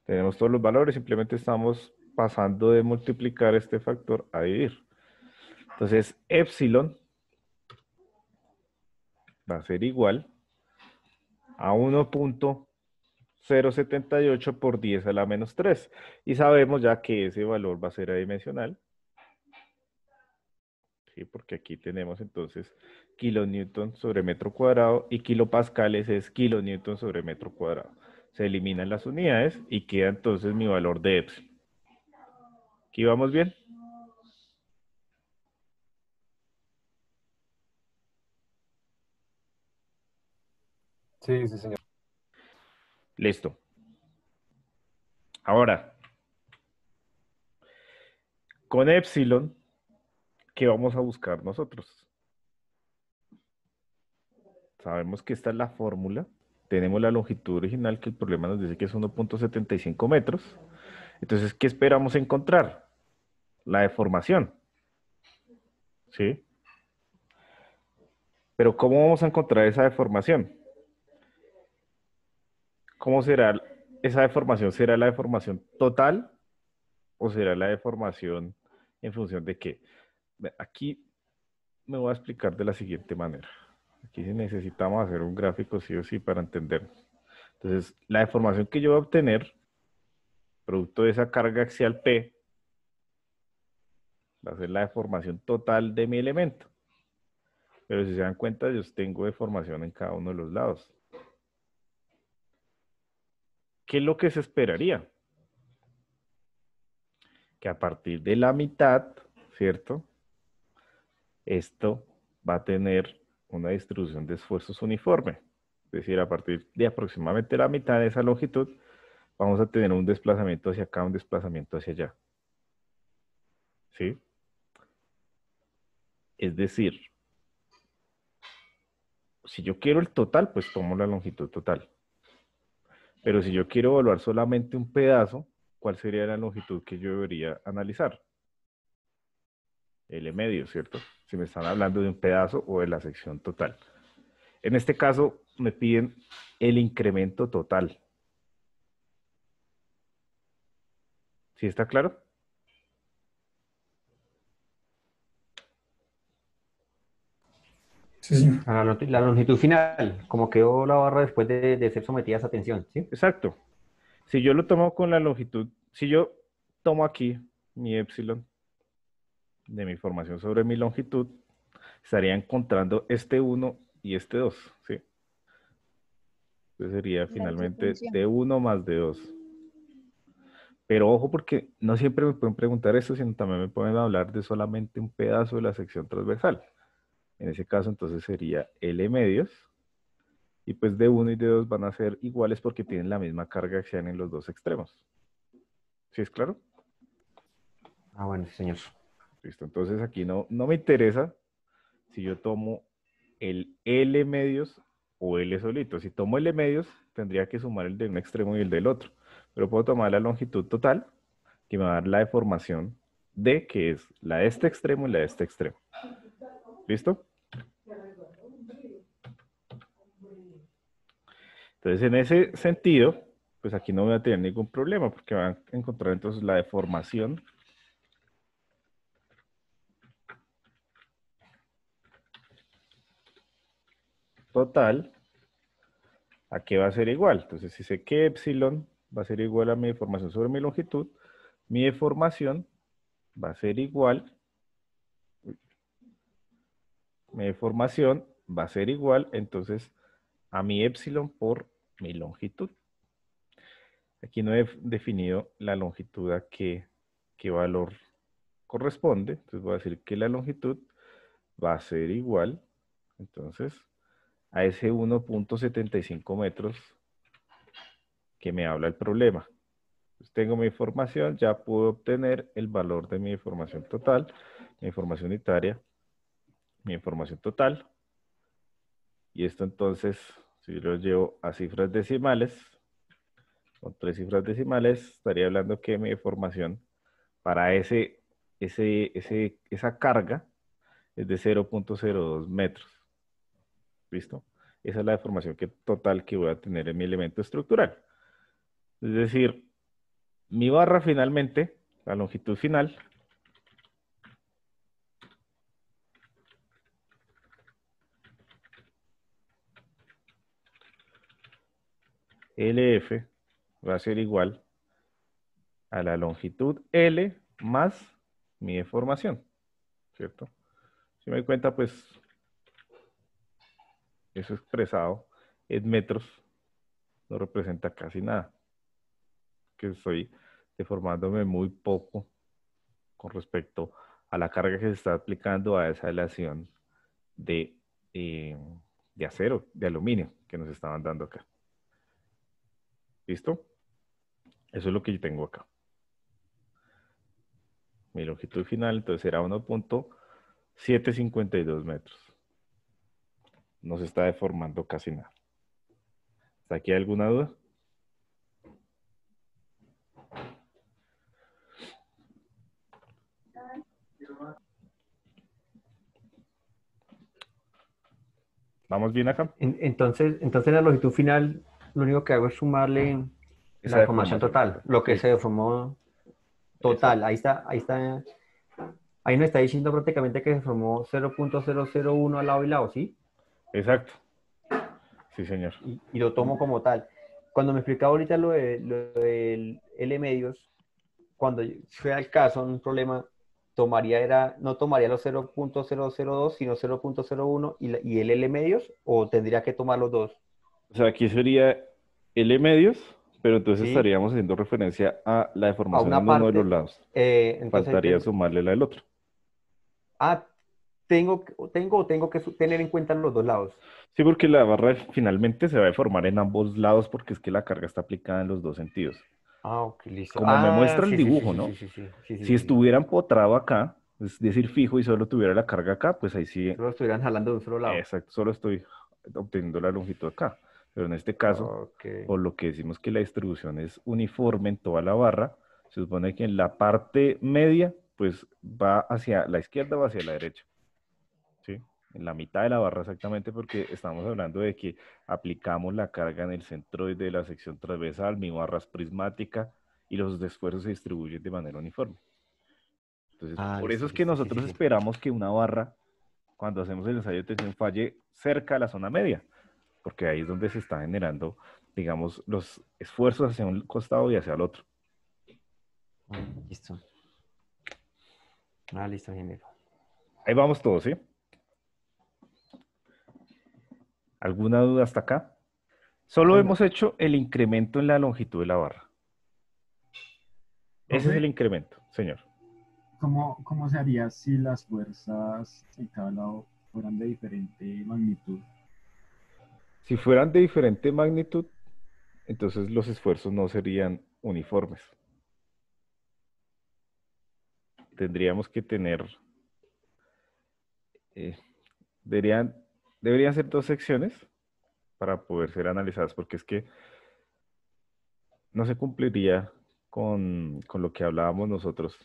Tenemos todos los valores, simplemente estamos pasando de multiplicar este factor a dividir. Entonces, epsilon va a ser igual a 1.078 por 10 a la menos 3. Y sabemos ya que ese valor va a ser adimensional. ¿Sí? Porque aquí tenemos entonces kilonewton sobre metro cuadrado y kilopascales es kilonewton sobre metro cuadrado. Se eliminan las unidades y queda entonces mi valor de epsilon. ¿Aquí vamos bien? Sí, sí, señor. Listo. Ahora, con epsilon, ¿qué vamos a buscar nosotros? Sabemos que esta es la fórmula. Tenemos la longitud original, que el problema nos dice que es 1.75 metros. Entonces, ¿qué esperamos encontrar? La deformación. ¿Sí? Pero ¿cómo vamos a encontrar esa deformación? ¿Cómo será esa deformación? ¿Será la deformación total o será la deformación en función de qué? Aquí me voy a explicar de la siguiente manera. Aquí sí necesitamos hacer un gráfico sí o sí para entendernos. Entonces, la deformación que yo voy a obtener, producto de esa carga axial P, va a ser la deformación total de mi elemento. Pero si se dan cuenta, yo tengo deformación en cada uno de los lados. ¿Qué es lo que se esperaría? Que a partir de la mitad, ¿cierto? Esto va a tener una distribución de esfuerzos uniforme. Es decir, a partir de aproximadamente la mitad de esa longitud, vamos a tener un desplazamiento hacia acá, un desplazamiento hacia allá. ¿Sí? Es decir, si yo quiero el total, pues tomo la longitud total. Pero si yo quiero evaluar solamente un pedazo, ¿cuál sería la longitud que yo debería analizar? L medio, ¿cierto? Si me están hablando de un pedazo o de la sección total. En este caso, me piden el incremento total. ¿Sí está claro? Sí, señor. La longitud final, como quedó la barra después de ser sometida a esa tensión, ¿sí? Exacto. Si yo lo tomo con la longitud, si yo tomo aquí mi epsilon de mi formación sobre mi longitud, estaría encontrando este 1 y este 2, ¿sí? Entonces sería finalmente D1 más D2. Pero ojo porque no siempre me pueden preguntar esto, sino también me pueden hablar de solamente un pedazo de la sección transversal. En ese caso entonces sería L medios. Y pues D1 y D2 van a ser iguales porque tienen la misma carga axial en los dos extremos. ¿Sí es claro? Ah, bueno, sí, señor. Listo, entonces aquí no me interesa si yo tomo el L medios o L solito. Si tomo L medios, tendría que sumar el de un extremo y el del otro. Pero puedo tomar la longitud total, que me va a dar la deformación D, que es la de este extremo y la de este extremo. ¿Listo? Entonces, en ese sentido, pues aquí no voy a tener ningún problema, porque van a encontrar entonces la deformación total, ¿a qué va a ser igual? Entonces, si sé que epsilon va a ser igual a mi deformación sobre mi longitud, mi deformación va a ser igual, entonces, a mi epsilon por mi longitud. Aquí no he definido la longitud a qué valor corresponde, entonces voy a decir que la longitud va a ser igual, entonces, a ese 1.75 metros que me habla el problema. Entonces, tengo mi información, ya puedo obtener el valor de mi información total, mi información unitaria, mi información total. Y esto entonces, si lo llevo a cifras decimales, con 3 cifras decimales, estaría hablando que mi información para esa carga es de 0.02 metros. ¿Listo? Esa es la deformación total que voy a tener en mi elemento estructural. Es decir, mi barra finalmente, la longitud final, LF va a ser igual a la longitud L más mi deformación, ¿cierto? Si me doy cuenta, pues eso expresado en metros no representa casi nada, que estoy deformándome muy poco con respecto a la carga que se está aplicando a esa aleación de, eh, de acero, de aluminio que nos estaban dando acá. ¿Listo? Eso es lo que yo tengo acá. Mi longitud final entonces será 1.752 metros. No se está deformando casi nada. ¿Hasta aquí hay alguna duda? ¿Vamos bien acá? Entonces la longitud final, lo único que hago es sumarle Esa la deformación deformación. total, lo que Sí, se deformó total. exacto. Ahí nos está diciendo prácticamente que se formó 0.001 al lado y lado, ¿sí? Exacto. Sí, señor. Y lo tomo como tal. Cuando me explicaba ahorita lo del L medios, cuando sea el caso, un problema, no tomaría los 0.002, sino 0.01 y el L medios, o tendría que tomar los dos, O sea, aquí sería L medios, pero entonces ¿sí? estaríamos haciendo referencia a la A deformación una en uno de los parte, lados. entonces Faltaría sumarle la del otro. ah, tengo que tener en cuenta los dos lados. Sí, porque la barra finalmente se va a deformar en ambos lados porque es que la carga está aplicada en los dos sentidos. Ah, ok, listo. Como me Ah, muestra el sí, sí, sí, dibujo, sí, ¿no? sí, sí, sí, sí, sí, Si sí, sí. estuviera empotrado acá, es decir, fijo y solo tuviera la carga acá, pues ahí sí, Solo estuvieran jalando de un solo lado. exacto, solo estoy obteniendo la longitud acá. Pero en este caso, Ok. por lo que decimos que la distribución es uniforme en toda la barra, se supone que en la parte media, pues va hacia la izquierda o hacia la derecha. ¿Sí? En la mitad de la barra exactamente, porque estamos hablando de que aplicamos la carga en el centro de la sección transversal, mi barra es prismática y los esfuerzos se distribuyen de manera uniforme. Entonces, Ah, por eso listo, es que listo, sí, sí, nosotros sí. esperamos que una barra, cuando hacemos el ensayo de tensión, falle cerca de la zona media, porque ahí es donde se está generando, digamos, los esfuerzos hacia un costado y hacia el otro. Listo. Ah, listo, ingeniero. Ahí vamos todos, ¿sí? ¿Alguna duda hasta acá? Solo Bueno, hemos hecho el incremento en la longitud de la barra. Ese es el Profe, incremento, señor. ¿cómo se haría si las fuerzas en cada lado fueran de diferente magnitud? Si fueran de diferente magnitud, entonces los esfuerzos no serían uniformes. Tendríamos que tener, eh, deberían, deberían ser dos secciones para poder ser analizadas, porque es que no se cumpliría con lo que hablábamos nosotros,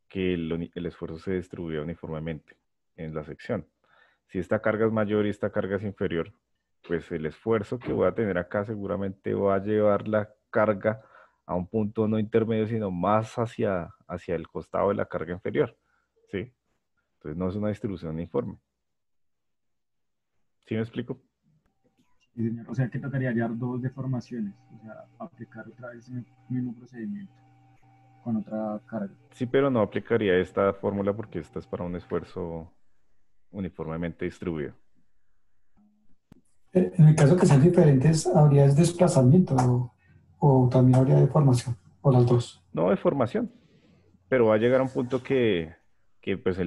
que el esfuerzo se distribuya uniformemente en la sección. Si esta carga es mayor y esta carga es inferior, pues el esfuerzo que voy a tener acá seguramente va a llevar la carga a un punto no intermedio, sino más hacia el costado de la carga inferior. ¿Sí? Entonces no es una distribución uniforme. ¿Sí me explico? Sí, señor. O sea que tocaría hallar dos deformaciones, o sea, aplicar otra vez el mismo procedimiento con otra carga. Sí, pero no aplicaría esta fórmula porque esta es para un esfuerzo uniformemente distribuido. En el caso que sean diferentes, ¿habría desplazamiento o también habría deformación? O las dos. No deformación, pero va a llegar a un punto que pues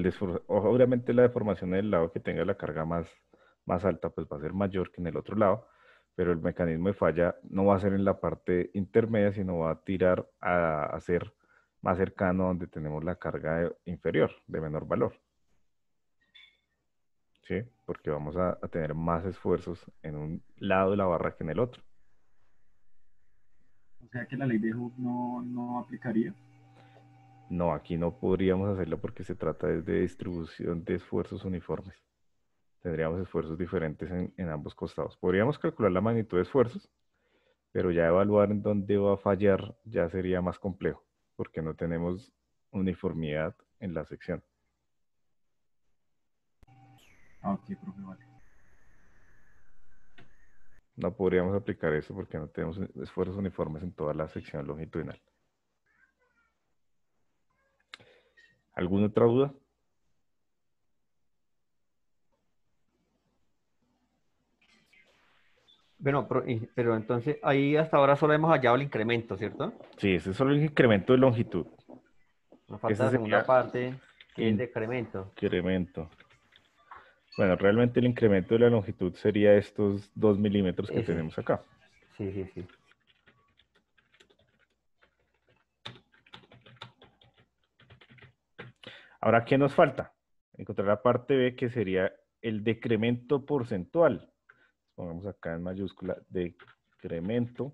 obviamente la deformación del lado que tenga la carga más alta pues va a ser mayor que en el otro lado, pero el mecanismo de falla no va a ser en la parte intermedia, sino va a tirar a ser más cercano a donde tenemos la carga inferior, de menor valor. ¿Sí? Porque vamos a tener más esfuerzos en un lado de la barra que en el otro. O sea que la ley de Hooke no aplicaría. No, aquí no podríamos hacerlo porque se trata de distribución de esfuerzos uniformes. Tendríamos esfuerzos diferentes en ambos costados. Podríamos calcular la magnitud de esfuerzos, pero ya evaluar en dónde va a fallar ya sería más complejo, porque no tenemos uniformidad en la sección. Ah, ok, profe, vale. No podríamos aplicar eso porque no tenemos esfuerzos uniformes en toda la sección longitudinal. ¿Alguna otra duda? Bueno, pero entonces ahí hasta ahora solo hemos hallado el incremento, ¿cierto? Sí, ese es solo el incremento de longitud. Nos falta Ese la segunda sería parte, que es decremento. incremento. Bueno, realmente el incremento de la longitud sería estos 2 milímetros que Ese. tenemos acá. Sí, sí, sí. Ahora, ¿qué nos falta? Encontrar la parte B, que sería el decremento porcentual. Pongamos acá en mayúscula, decremento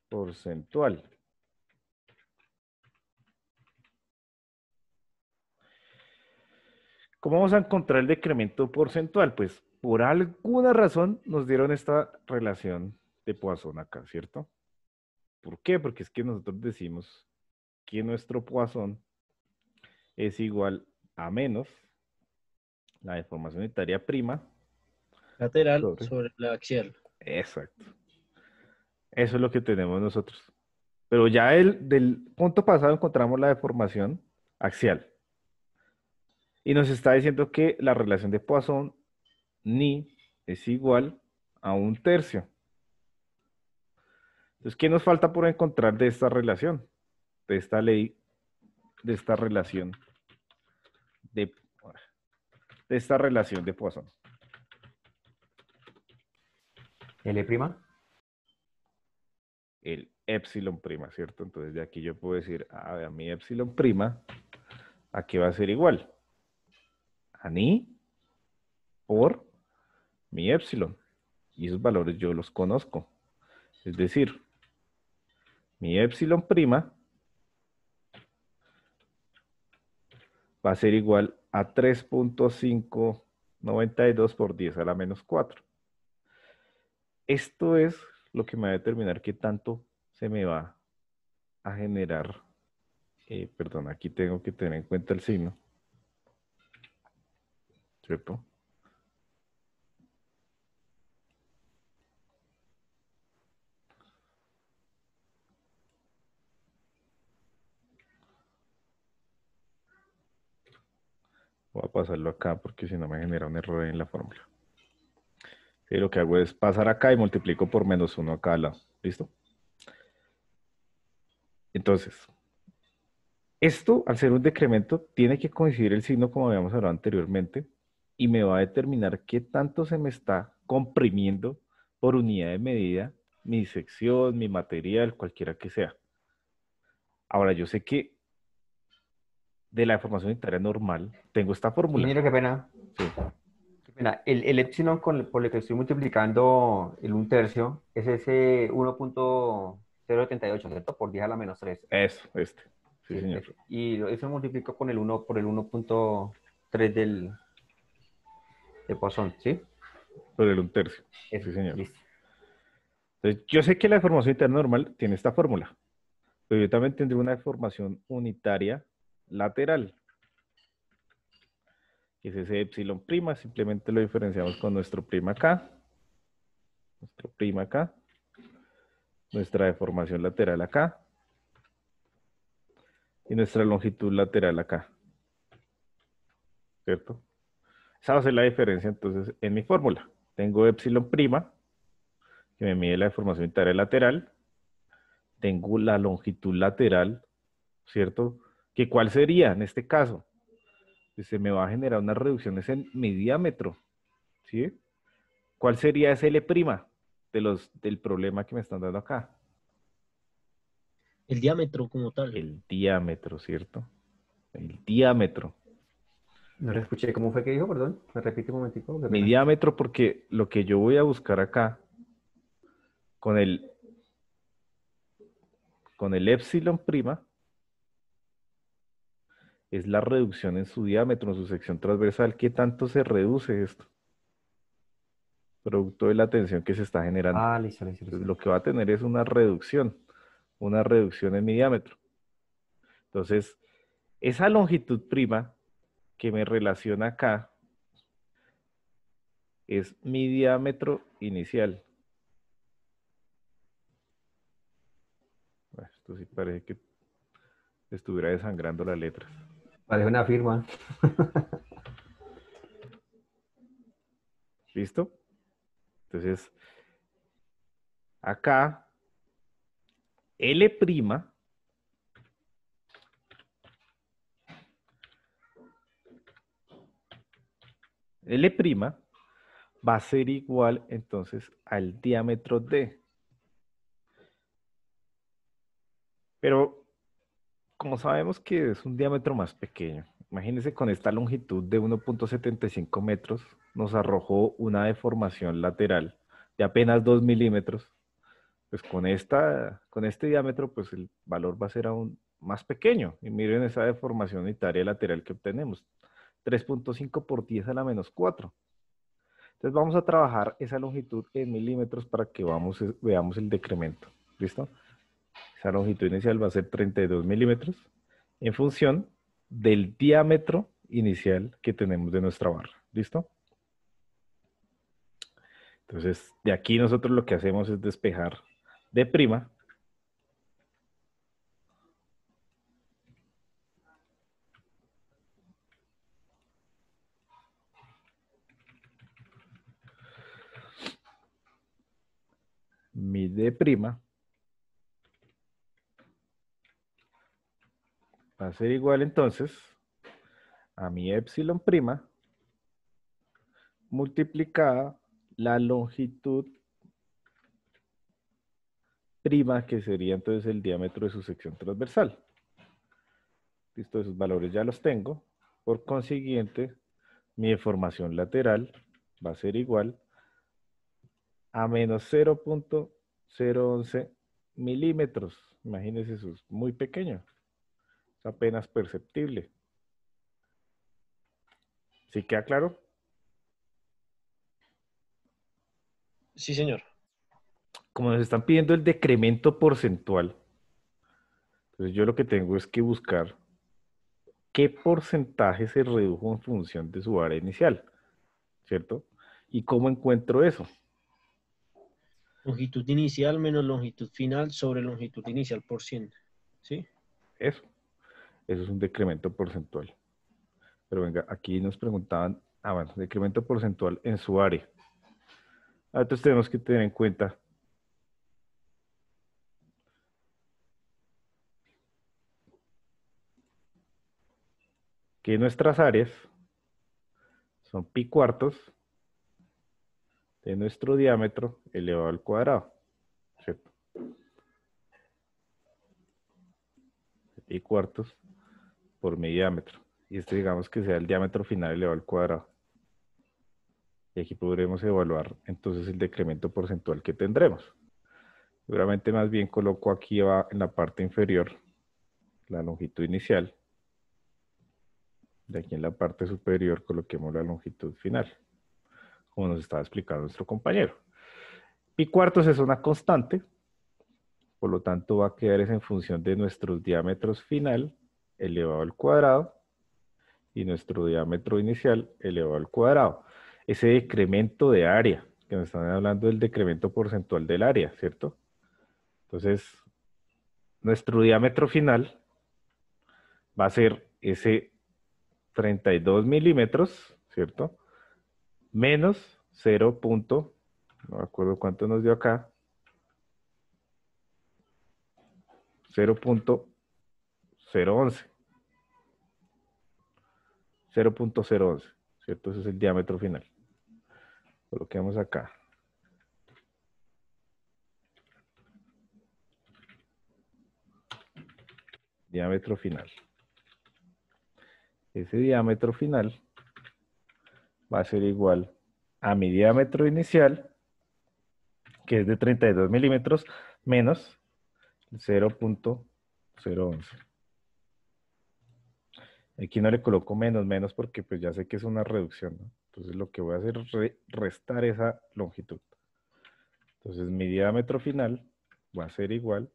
porcentual. ¿Cómo vamos a encontrar el decremento porcentual? Pues por alguna razón nos dieron esta relación de Poisson acá, ¿cierto? ¿Por qué? Porque es que nosotros decimos que nuestro Poisson es igual a menos la deformación unitaria prima Lateral sobre... sobre la axial. Exacto. Eso es lo que tenemos nosotros. Pero ya del punto pasado encontramos la deformación axial. Y nos está diciendo que la relación de Poisson ni es igual a 1/3. Entonces, ¿qué nos falta por encontrar de esta relación? De esta ley, de esta relación de esta relación de Poisson. L'. El epsilon prima, ¿cierto? Entonces de aquí yo puedo decir, a mi epsilon prima, ¿a qué va a ser igual? A ni por mi epsilon. Y esos valores yo los conozco. Es decir, mi epsilon prima va a ser igual a 3.592 por 10 a la menos 4. Esto es lo que me va a determinar qué tanto se me va a generar. Perdón, aquí tengo que tener en cuenta el signo. ¿Cierto? Voy a pasarlo acá porque si no me genera un error en la fórmula. Y lo que hago es pasar acá y multiplico por -1 a cada lado. ¿Listo? Entonces, esto, al ser un decremento, tiene que coincidir el signo como habíamos hablado anteriormente y me va a determinar qué tanto se me está comprimiendo por unidad de medida mi sección, mi material, cualquiera que sea. Ahora, yo sé que de la deformación unitaria normal tengo esta fórmula. Ingeniero, qué pena. Sí. Qué pena. El epsilon por el que estoy multiplicando el 1/3 es ese 1.078, ¿cierto? Por 10 a la menos 3. Eso, este. Sí, Sí, señor. ese. Y eso multiplico con el 1 por el 1.3 de Poisson, ¿sí? Por el 1/3. Eso, Sí, señor. listo. Entonces, yo sé que la deformación unitaria normal tiene esta fórmula, pero yo también tendré una deformación unitaria lateral, que es ese epsilon prima. Simplemente lo diferenciamos con nuestro prima acá, nuestra deformación lateral acá, y nuestra longitud lateral acá, ¿cierto? Esa va a ser la diferencia entonces en mi fórmula. Tengo epsilon prima, que me mide la deformación unitaria lateral, tengo la longitud lateral, ¿cierto? ¿Que cuál sería en este caso? Pues se me va a generar unas reducciones en mi diámetro, ¿sí? ¿Cuál sería ese L' del problema que me están dando acá? El diámetro como tal. El diámetro, ¿cierto? El diámetro. No lo escuché. ¿Cómo fue que dijo? Perdón. ¿Me repite un momentico? Qué Mi pena. diámetro, porque lo que yo voy a buscar acá con el epsilon prima es la reducción en su diámetro, en su sección transversal. ¿Qué tanto se reduce esto? Producto de la tensión que se está generando. Ah, listo, listo, Entonces, listo. lo que va a tener es una reducción en mi diámetro. Entonces, esa longitud prima que me relaciona acá es mi diámetro inicial. Bueno, esto sí parece que estuviera desangrando las letras. Parece una firma. ¿Listo? Entonces, acá, L', L' va a ser igual entonces al diámetro D. Pero como sabemos que es un diámetro más pequeño, imagínense con esta longitud de 1.75 metros, nos arrojó una deformación lateral de apenas 2 milímetros. Pues con este diámetro, pues el valor va a ser aún más pequeño. Y miren esa deformación unitaria lateral que obtenemos. 3.5 por 10 a la menos 4. Entonces vamos a trabajar esa longitud en milímetros para que veamos el decremento. ¿Listo? Esa longitud inicial va a ser 32 milímetros en función del diámetro inicial que tenemos de nuestra barra. ¿Listo? Entonces, de aquí nosotros lo que hacemos es despejar D', mi D' va a ser igual entonces a mi epsilon prima multiplicada la longitud prima, que sería entonces el diámetro de su sección transversal. Listo, esos valores ya los tengo. Por consiguiente, mi deformación lateral va a ser igual a menos 0.011 milímetros. Imagínense, eso es muy pequeño. Es apenas perceptible. ¿Sí queda claro? Sí, señor. Como nos están pidiendo el decremento porcentual, entonces yo lo que tengo es que buscar qué porcentaje se redujo en función de su área inicial, ¿cierto? ¿Y cómo encuentro eso? Longitud inicial menos longitud final sobre longitud inicial por 100. ¿Sí? Eso es un decremento porcentual. Pero venga, aquí nos preguntaban, bueno, decremento porcentual en su área. Entonces tenemos que tener en cuenta que nuestras áreas son pi cuartos de nuestro diámetro elevado al cuadrado, ¿cierto? Pi cuartos por mi diámetro. Y este digamos que sea el diámetro final elevado al cuadrado. Y aquí podremos evaluar entonces el decremento porcentual que tendremos. Seguramente más bien coloco aquí en la parte inferior la longitud inicial. De aquí en la parte superior coloquemos la longitud final, como nos estaba explicando nuestro compañero. Pi cuartos es una constante, por lo tanto va a quedar en función de nuestros diámetros final elevado al cuadrado y nuestro diámetro inicial elevado al cuadrado. Ese decremento de área, que nos están hablando del decremento porcentual del área, ¿cierto? Entonces, nuestro diámetro final va a ser ese 32 milímetros, ¿cierto? Menos 0. No me acuerdo cuánto nos dio acá. 0.011. 0.011, ¿cierto? Ese es el diámetro final. Coloquemos acá. Diámetro final. Ese diámetro final va a ser igual a mi diámetro inicial, que es de 32 milímetros, menos 0.011. Aquí no le coloco menos porque pues ya sé que es una reducción, ¿no? Entonces lo que voy a hacer es restar esa longitud. Entonces mi diámetro final va a ser igual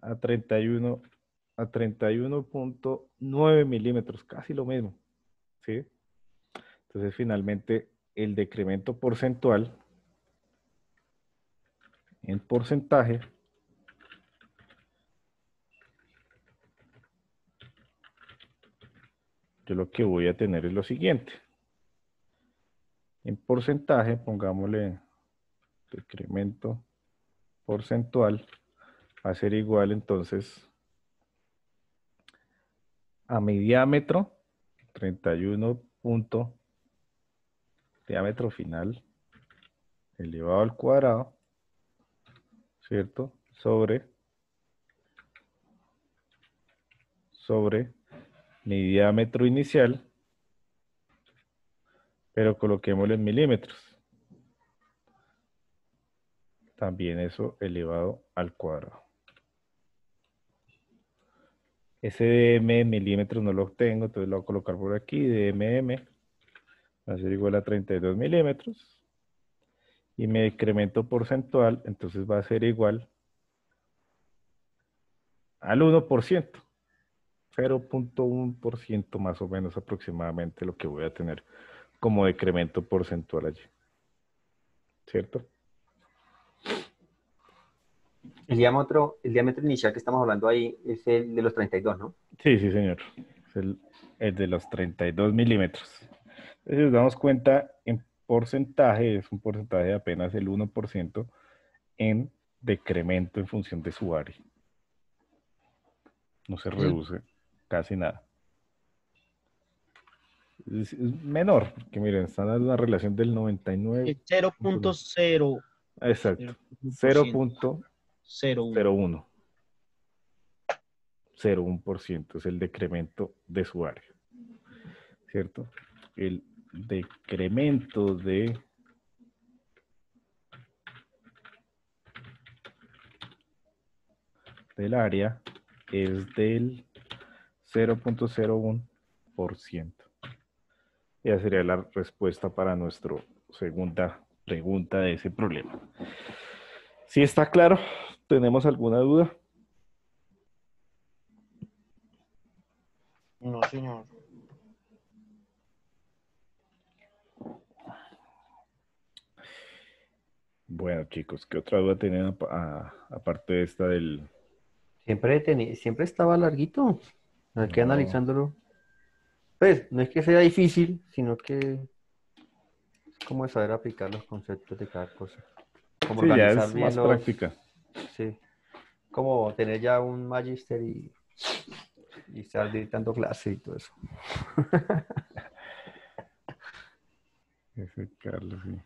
a 31.9 milímetros, casi lo mismo, ¿sí? Entonces, finalmente, el decremento porcentual en porcentaje yo lo que voy a tener es lo siguiente. En porcentaje, pongámosle decremento porcentual, va a ser igual entonces a mi diámetro, 31 punto, diámetro final, elevado al cuadrado, ¿cierto? Sobre mi diámetro inicial, pero coloquémoslo en milímetros. También eso elevado al cuadrado. Ese dm en milímetros no lo tengo, entonces lo voy a colocar por aquí. dmm va a ser igual a 32 milímetros. Y mi decremento porcentual, entonces va a ser igual al 1%. 0.1% más o menos aproximadamente lo que voy a tener como decremento porcentual allí. ¿Cierto? El diámetro inicial que estamos hablando ahí es el de los 32, ¿no? Sí, sí, señor. Es el de los 32 milímetros. Entonces, si nos damos cuenta, en porcentaje, es un porcentaje de apenas el 1% en decremento en función de su área. No se reduce casi nada. Es menor, porque miren, están dando una relación del 99. 0.0. Exacto. 0.01. 0.01. 0.1% es el decremento de su área. ¿Cierto? El decremento del área es del 0.01%. Ya sería la respuesta para nuestra segunda pregunta de ese problema. ¿Sí está claro? ¿Tenemos alguna duda? No, señor. Bueno, chicos, ¿qué otra duda tienen aparte de esta del... Siempre estaba larguito. Aquí No. analizándolo. Pues, no es que sea difícil, sino que es como saber aplicar los conceptos de cada cosa. Como Sí, ya organizar es bien más práctica. Sí. Como tener ya un magister y estar dictando clase y todo eso. Ese Carlos, sí.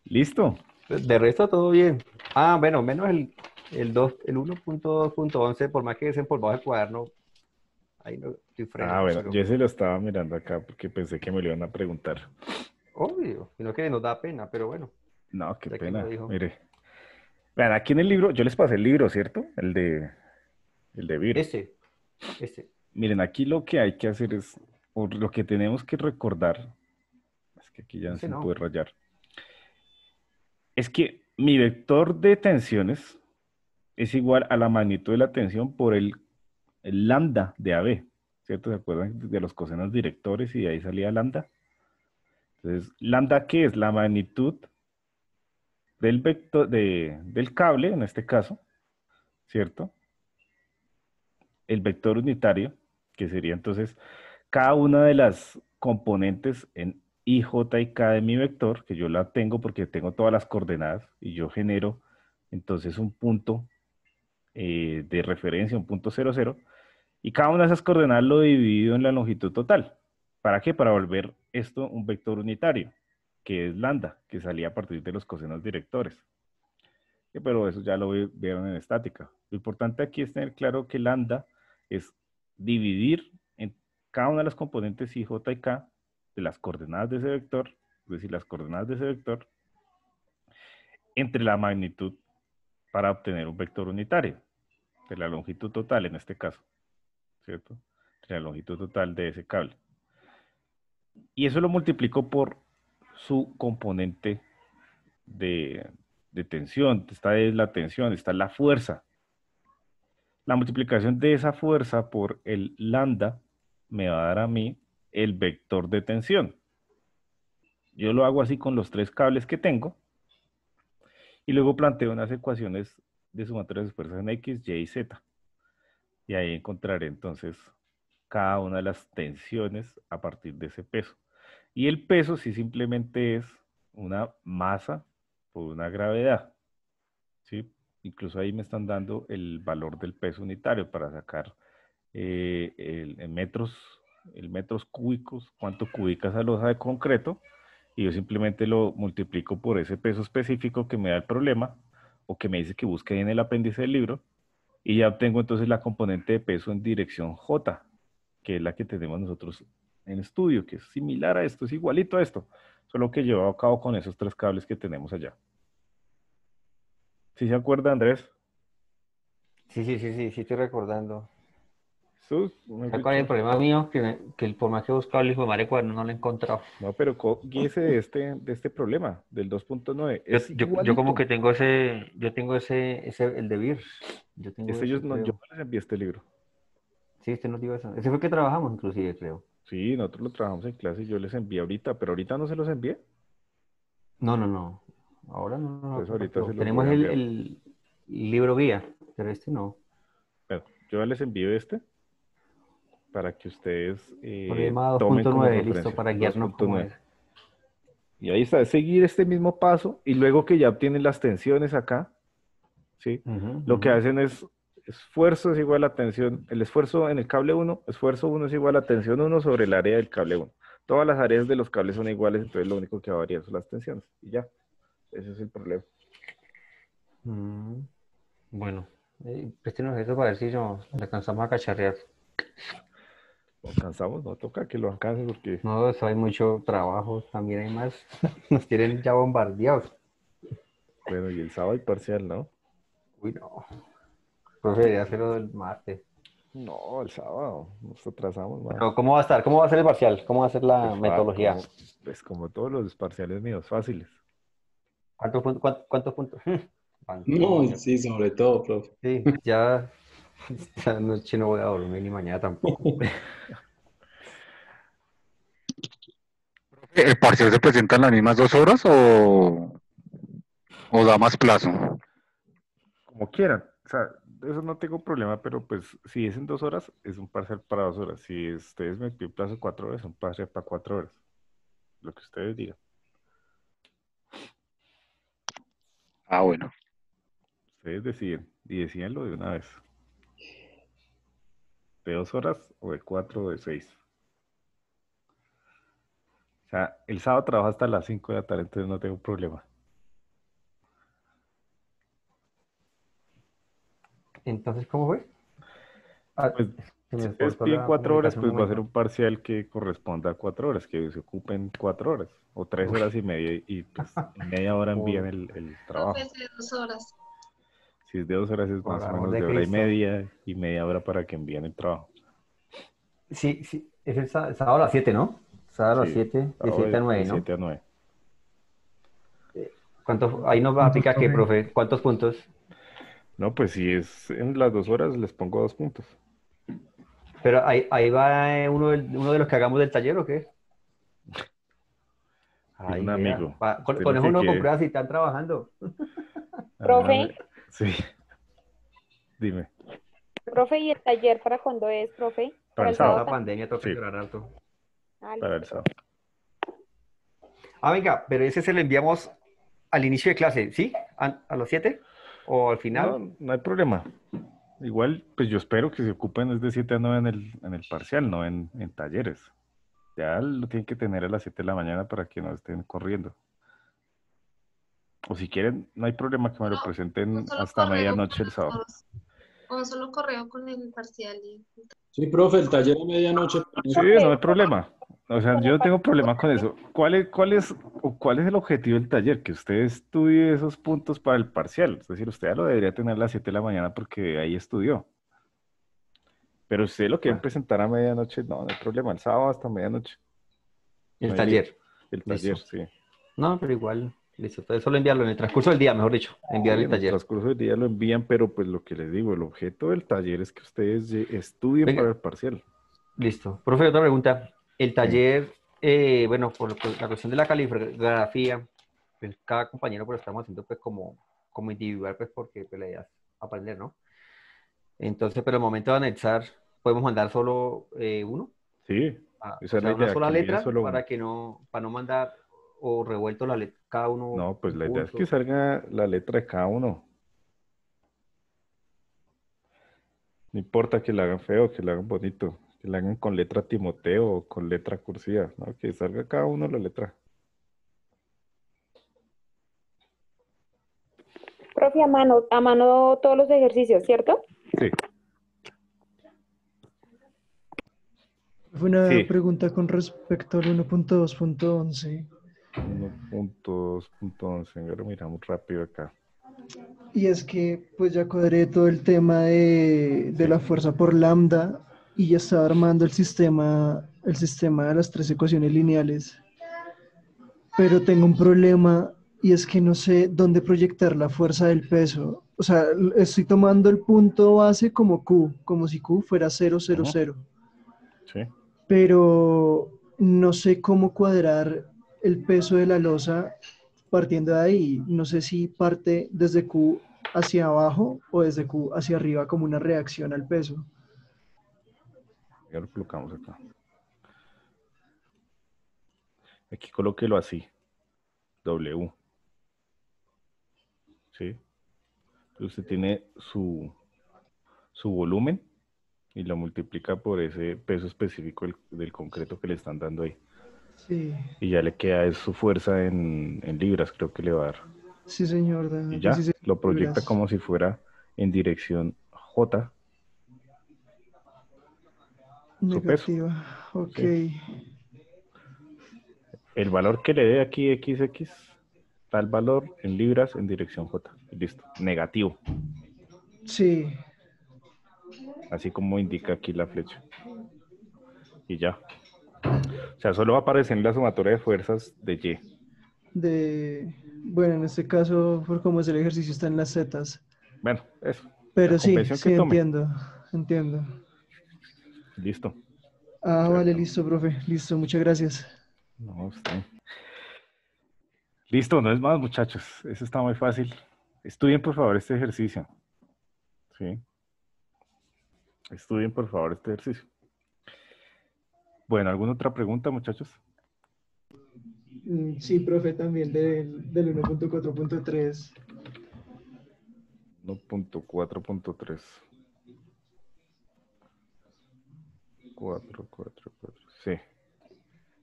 ¿Listo? De resto todo bien. Ah, bueno, menos el 1.2.11, por más que desempolvado el cuaderno, ahí no estoy Ah, fregado, bueno, pero yo ese lo estaba mirando acá porque pensé que me lo iban a preguntar. obvio, sino que nos da pena, pero bueno, No, qué ya que me lo pena. dijo. Mire. Vean, aquí en el libro, yo les pasé el libro, ¿cierto? El de Vir. Este. Miren, aquí lo que hay que hacer es, o lo que tenemos que recordar, es que aquí ya no Ese se me no. puede rayar, es que mi vector de tensiones es igual a la magnitud de la tensión por el lambda de AB, ¿cierto? ¿Se acuerdan de los cosenos directores y de ahí salía lambda? Entonces, lambda, ¿qué es? La magnitud del vector, del cable, en este caso, ¿cierto? El vector unitario, que sería entonces cada una de las componentes en I, J y K de mi vector, que yo la tengo porque tengo todas las coordenadas y yo genero entonces un punto de referencia, un punto 0, 0, y cada una de esas coordenadas lo he dividido en la longitud total. ¿Para qué? Para volver esto un vector unitario, que es lambda, que salía a partir de los cosenos directores. Pero eso ya lo vieron en estática. Lo importante aquí es tener claro que lambda es dividir en cada una de las componentes i, j y k de las coordenadas de ese vector, es decir, las coordenadas de ese vector, entre la magnitud para obtener un vector unitario, de la longitud total en este caso, ¿cierto? De la longitud total de ese cable. Y eso lo multiplico por su componente de tensión. Esta es la tensión, esta es la fuerza. La multiplicación de esa fuerza por el lambda me va a dar a mí el vector de tensión. Yo lo hago así con los 3 cables que tengo y luego planteo unas ecuaciones de sumatoria de fuerzas en X, Y y Z. Y ahí encontraré entonces cada una de las tensiones a partir de ese peso. Y el peso sí simplemente es una masa por una gravedad, ¿sí? Incluso ahí me están dando el valor del peso unitario para sacar en metros cúbicos, cuánto cúbica esa losa de concreto, y yo simplemente lo multiplico por ese peso específico que me da el problema, o que me dice que busque en el apéndice del libro, y ya obtengo entonces la componente de peso en dirección J, que es la que tenemos nosotros en estudio, que es similar a esto, es igualito a esto, solo que llevado a cabo con esos 3 cables que tenemos allá. ¿Sí se acuerda, Andrés? Sí, estoy recordando. Eso ¿Sabes cuál es el problema mío? Que por más que he buscado el hijo de madre cuaderno no lo he encontrado. No, pero guíese de este problema, del 2.9. Yo como que tengo el de Beers. Yo tengo Yo ese, no creo. les envié este libro. Sí, usted nos dio eso. Ese fue el que trabajamos inclusive, creo. Sí, nosotros lo trabajamos en clase y yo les envié ahorita, pero ahorita no se los envié. No. Ahora no. Pues ahorita Pero se los tenemos voy a enviar. el libro guía, pero este no. Bueno, yo ya les envío este para que ustedes Problema tomen como 2.9, referencia. listo, para guiarnos como 2.9. es. Y ahí está, es seguir este mismo paso y luego que ya obtienen las tensiones acá, ¿sí? Lo que hacen es esfuerzo es igual a tensión, el esfuerzo en el cable 1, esfuerzo 1 es igual a tensión 1 sobre el área del cable 1. Todas las áreas de los cables son iguales, entonces lo único que va a variar son las tensiones. Y ya, ese es el problema. Bueno, préstenos eso para ver si nos alcanzamos a cacharrear. Nos cansamos, no toca que lo alcance porque... No, eso hay mucho trabajo, también hay más. Nos tienen ya bombardeados. Bueno, y el sábado hay parcial, ¿no? Uy, no. Preferiría hacerlo el martes. No, el sábado, nos atrasamos más. Pero, ¿cómo va a estar? ¿Cómo va a ser el parcial? ¿Cómo va a ser la Pues, metodología? como todos los parciales míos, fáciles. ¿Cuántos puntos? No, sí, sobre todo, profe. Sí, ya esta noche no voy a dormir ni mañana tampoco. ¿El parcial se presenta en las mismas 2 horas o da más plazo? Como quieran. O sea, de eso no tengo problema, pero pues si es en 2 horas, es un parcial para 2 horas. Si ustedes me piden plazo 4 horas, es un parcial para 4 horas. Lo que ustedes digan. Ah, bueno. Ustedes deciden. Y decíanlo de una vez. ¿De 2 horas o de 4 o de 6? O sea, el sábado trabajo hasta las 5 de la tarde, entonces no tengo problema. Entonces, ¿cómo fue? Pues, se me si ustedes cortó piden la 4 horas, comunicación pues un va a ser momento. un parcial que corresponda a 4 horas, que se ocupen 4 horas, o 3 horas y media, y pues en media hora envían el trabajo. Profe, de 2 horas. Si es de 2 horas, es Por más o amor menos de de hora y Cristo. media, y media hora para que envíen el trabajo. Sí, es el sábado a las 7, ¿no? Sábado a las Sí, 7, de sábado 7 a 9, de ¿no? 7 a 9. Ahí nos va a aplicar qué, profe? profe. ¿Cuántos puntos? No, pues si es en las 2 horas, les pongo 2 puntos. Pero ahí va uno de los que hagamos del taller, ¿o qué? Y un Vea. amigo. Con Usted lo eso que uno quiere. comprueba si están trabajando. Profe. Sí. Dime. Profe, ¿y el taller para cuándo es, profe? Para el La sábado. pandemia toca Sí. llorar alto. Ah, Para el listo. sábado. Venga, pero ese se lo enviamos al inicio de clase, ¿sí? ¿A los 7? ¿O al final? No hay problema. Igual, pues yo espero que se ocupen es de 7 a 9 en el parcial, no en talleres. Ya lo tienen que tener a las 7 de la mañana para que no estén corriendo. O si quieren, no hay problema que me lo presenten Un solo hasta correo medianoche con el sábado. los- con un solo correo con el parcial. Sí, profe, el taller a medianoche. Sí, no hay problema. O sea, yo no tengo problema con eso. ¿Cuál es el objetivo del taller? Que usted estudie esos puntos para el parcial. Es decir, usted ya lo debería tener a las 7 de la mañana porque ahí estudió. Pero usted lo quiere presentar a medianoche, no hay problema. El sábado hasta medianoche. El No hay taller. lío. El taller, Listo. sí. No, pero igual, listo. Entonces solo enviarlo en el transcurso del día, mejor dicho. Enviar Sí, el en el taller. transcurso del día lo envían, pero pues lo que les digo, el objeto del taller es que ustedes estudien Venga. para el parcial. Listo. Profe, otra pregunta. El Sí. taller, bueno, por la cuestión de la caligrafía, pues cada compañero pues lo estamos haciendo pues como individual, pues porque pues, la idea es aprender, ¿no? Entonces, pero al momento de anexar, podemos mandar solo uno, Sí, o esa es la sea, una idea, sola que envíen letra solo uno. para no mandar o revuelto cada uno No, pues un la idea es que punto. salga la letra de cada uno. No importa que la hagan feo, que la hagan bonito, que la hagan con letra Timoteo o con letra cursiva, ¿no? Que salga cada uno la letra. Profe, a mano todos los ejercicios, ¿cierto? Sí, Fue una sí. pregunta con respecto al 1.2.11. 1.2.11, ahora miramos rápido acá. Y es que pues ya cuadré todo el tema de Sí. la fuerza por lambda y ya estaba armando el sistema de las tres ecuaciones lineales. Pero tengo un problema y es que no sé dónde proyectar la fuerza del peso. O sea, estoy tomando el punto base como Q, como si Q fuera 0, 0, Ujú. 0. Sí. Pero no sé cómo cuadrar el peso de la losa partiendo de ahí. No sé si parte desde Q hacia abajo o desde Q hacia arriba como una reacción al peso. Ya lo colocamos acá. Aquí colóquelo así. W. ¿Sí? Usted tiene su volumen y lo multiplica por ese peso específico del concreto que le están dando ahí. Sí, Y ya le queda es su fuerza en libras, creo que le va a dar. sí señor, da Y ya 16 lo proyecta libras. como si fuera en dirección J, su peso. Negativa, ok. ¿Sí? El valor que le dé aquí XX, tal valor en libras en dirección J. Y listo. Negativo. Sí, Así como indica aquí la flecha. Y ya. O sea, solo va a aparecer en la sumatoria de fuerzas de Y. bueno, en este caso, por cómo es el ejercicio, está en las zetas. Bueno, eso. La Pero sí, convención que sí, tome. entiendo. Listo. Ah, vale, ¿Cierto? listo, profe, listo, muchas gracias. No, está bien. Listo, no es más, muchachos. Eso está muy fácil. Estudien, por favor, este ejercicio. ¿Sí? Estudien, por favor, este ejercicio. Bueno, ¿alguna otra pregunta, muchachos? Sí, profe, también del 1.4.3. 1.4.3. 4. Sí.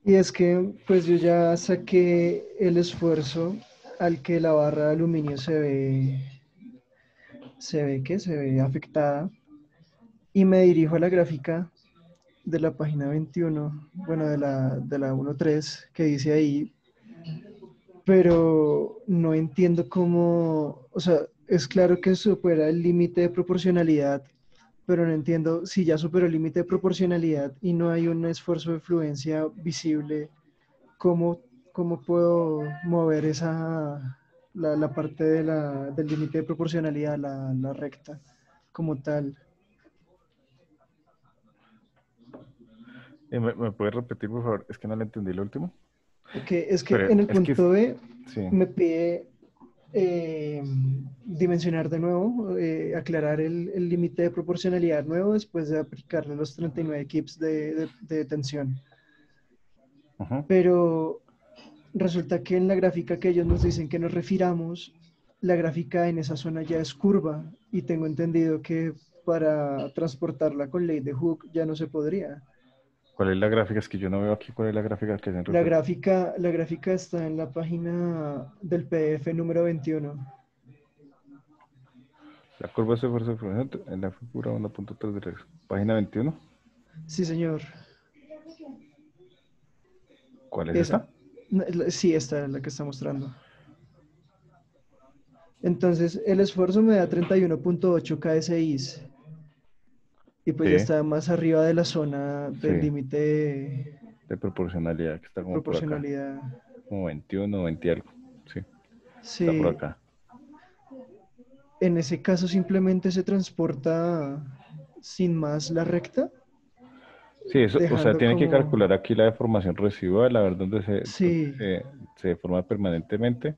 Y es que, pues yo ya saqué el esfuerzo al que la barra de aluminio se ve afectada. Y me dirijo a la gráfica de la página 21, bueno, de la 1.3, que dice ahí, pero no entiendo cómo, o sea, es claro que supera el límite de proporcionalidad, pero no entiendo si ya superó el límite de proporcionalidad y no hay un esfuerzo de fluencia visible, ¿cómo, cómo puedo mover la parte del límite de proporcionalidad, la recta como tal? ¿Me puedes repetir, por favor? Es que no le entendí lo último. Es que Pero en el es que... punto B Sí. me pide dimensionar de nuevo, aclarar el límite de proporcionalidad nuevo después de aplicarle los 39 kips de tensión. Ujú. Pero resulta que en la gráfica que ellos nos dicen que nos refiramos, la gráfica en esa zona ya es curva y tengo entendido que para transportarla con ley de Hooke ya no se podría. ¿Cuál es la gráfica? Es que yo no veo aquí cuál es la gráfica que se refiere. La gráfica está en la página del PDF número 21. La curva de fuerza fluorescente en la figura 1.3, página 21. Sí, señor. ¿Cuál es Esa. esta? Sí, esta es la que está mostrando. Entonces, el esfuerzo me da 31.8 KSIs. Y pues ya Sí, está más arriba de la zona del sí, límite de proporcionalidad, que está de como por acá. proporcionalidad. Como 21, 20 algo. Sí, está por Sí, acá. en ese caso simplemente se transporta sin más la recta. Sí, eso, o sea, dejando tiene que como... calcular aquí la deformación residual, a ver dónde Sí, se deforma permanentemente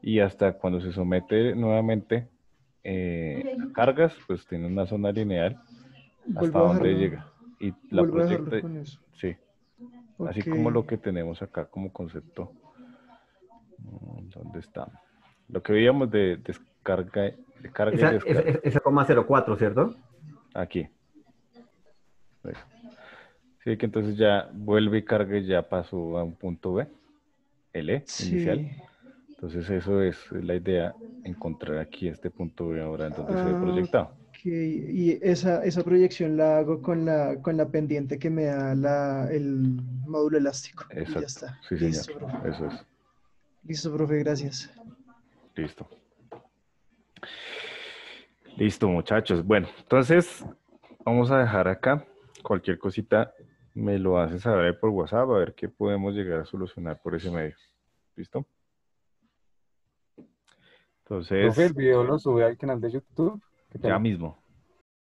y hasta cuando se somete nuevamente a cargas, pues tiene una zona lineal hasta vuelvo a dónde dejarlo, llega y la vuelvo a dejarlo proyecta, con eso. sí, así Ok. como lo que tenemos acá como concepto. ¿Dónde está? Lo que veíamos de descarga, de carga y descarga. Esa 0,04, ¿cierto? Aquí. Eso. Sí, que entonces ya vuelve y carga y ya pasó a un punto B, el E inicial. Sí. Entonces eso es la idea, encontrar aquí este punto B ahora en donde se ve Ah, proyectado. ok. Y esa proyección la hago con la pendiente que me da el módulo elástico. Y ya Exacto. está. Sí, señor. Listo, profe. Eso es. Listo, profe, gracias. Listo. Listo, muchachos. Bueno, entonces vamos a dejar acá. Cualquier cosita me lo haces saber por WhatsApp a ver qué podemos llegar a solucionar por ese medio. ¿Listo? Profe, Entonces, el video lo sube al canal de YouTube. Qué ya pena. mismo.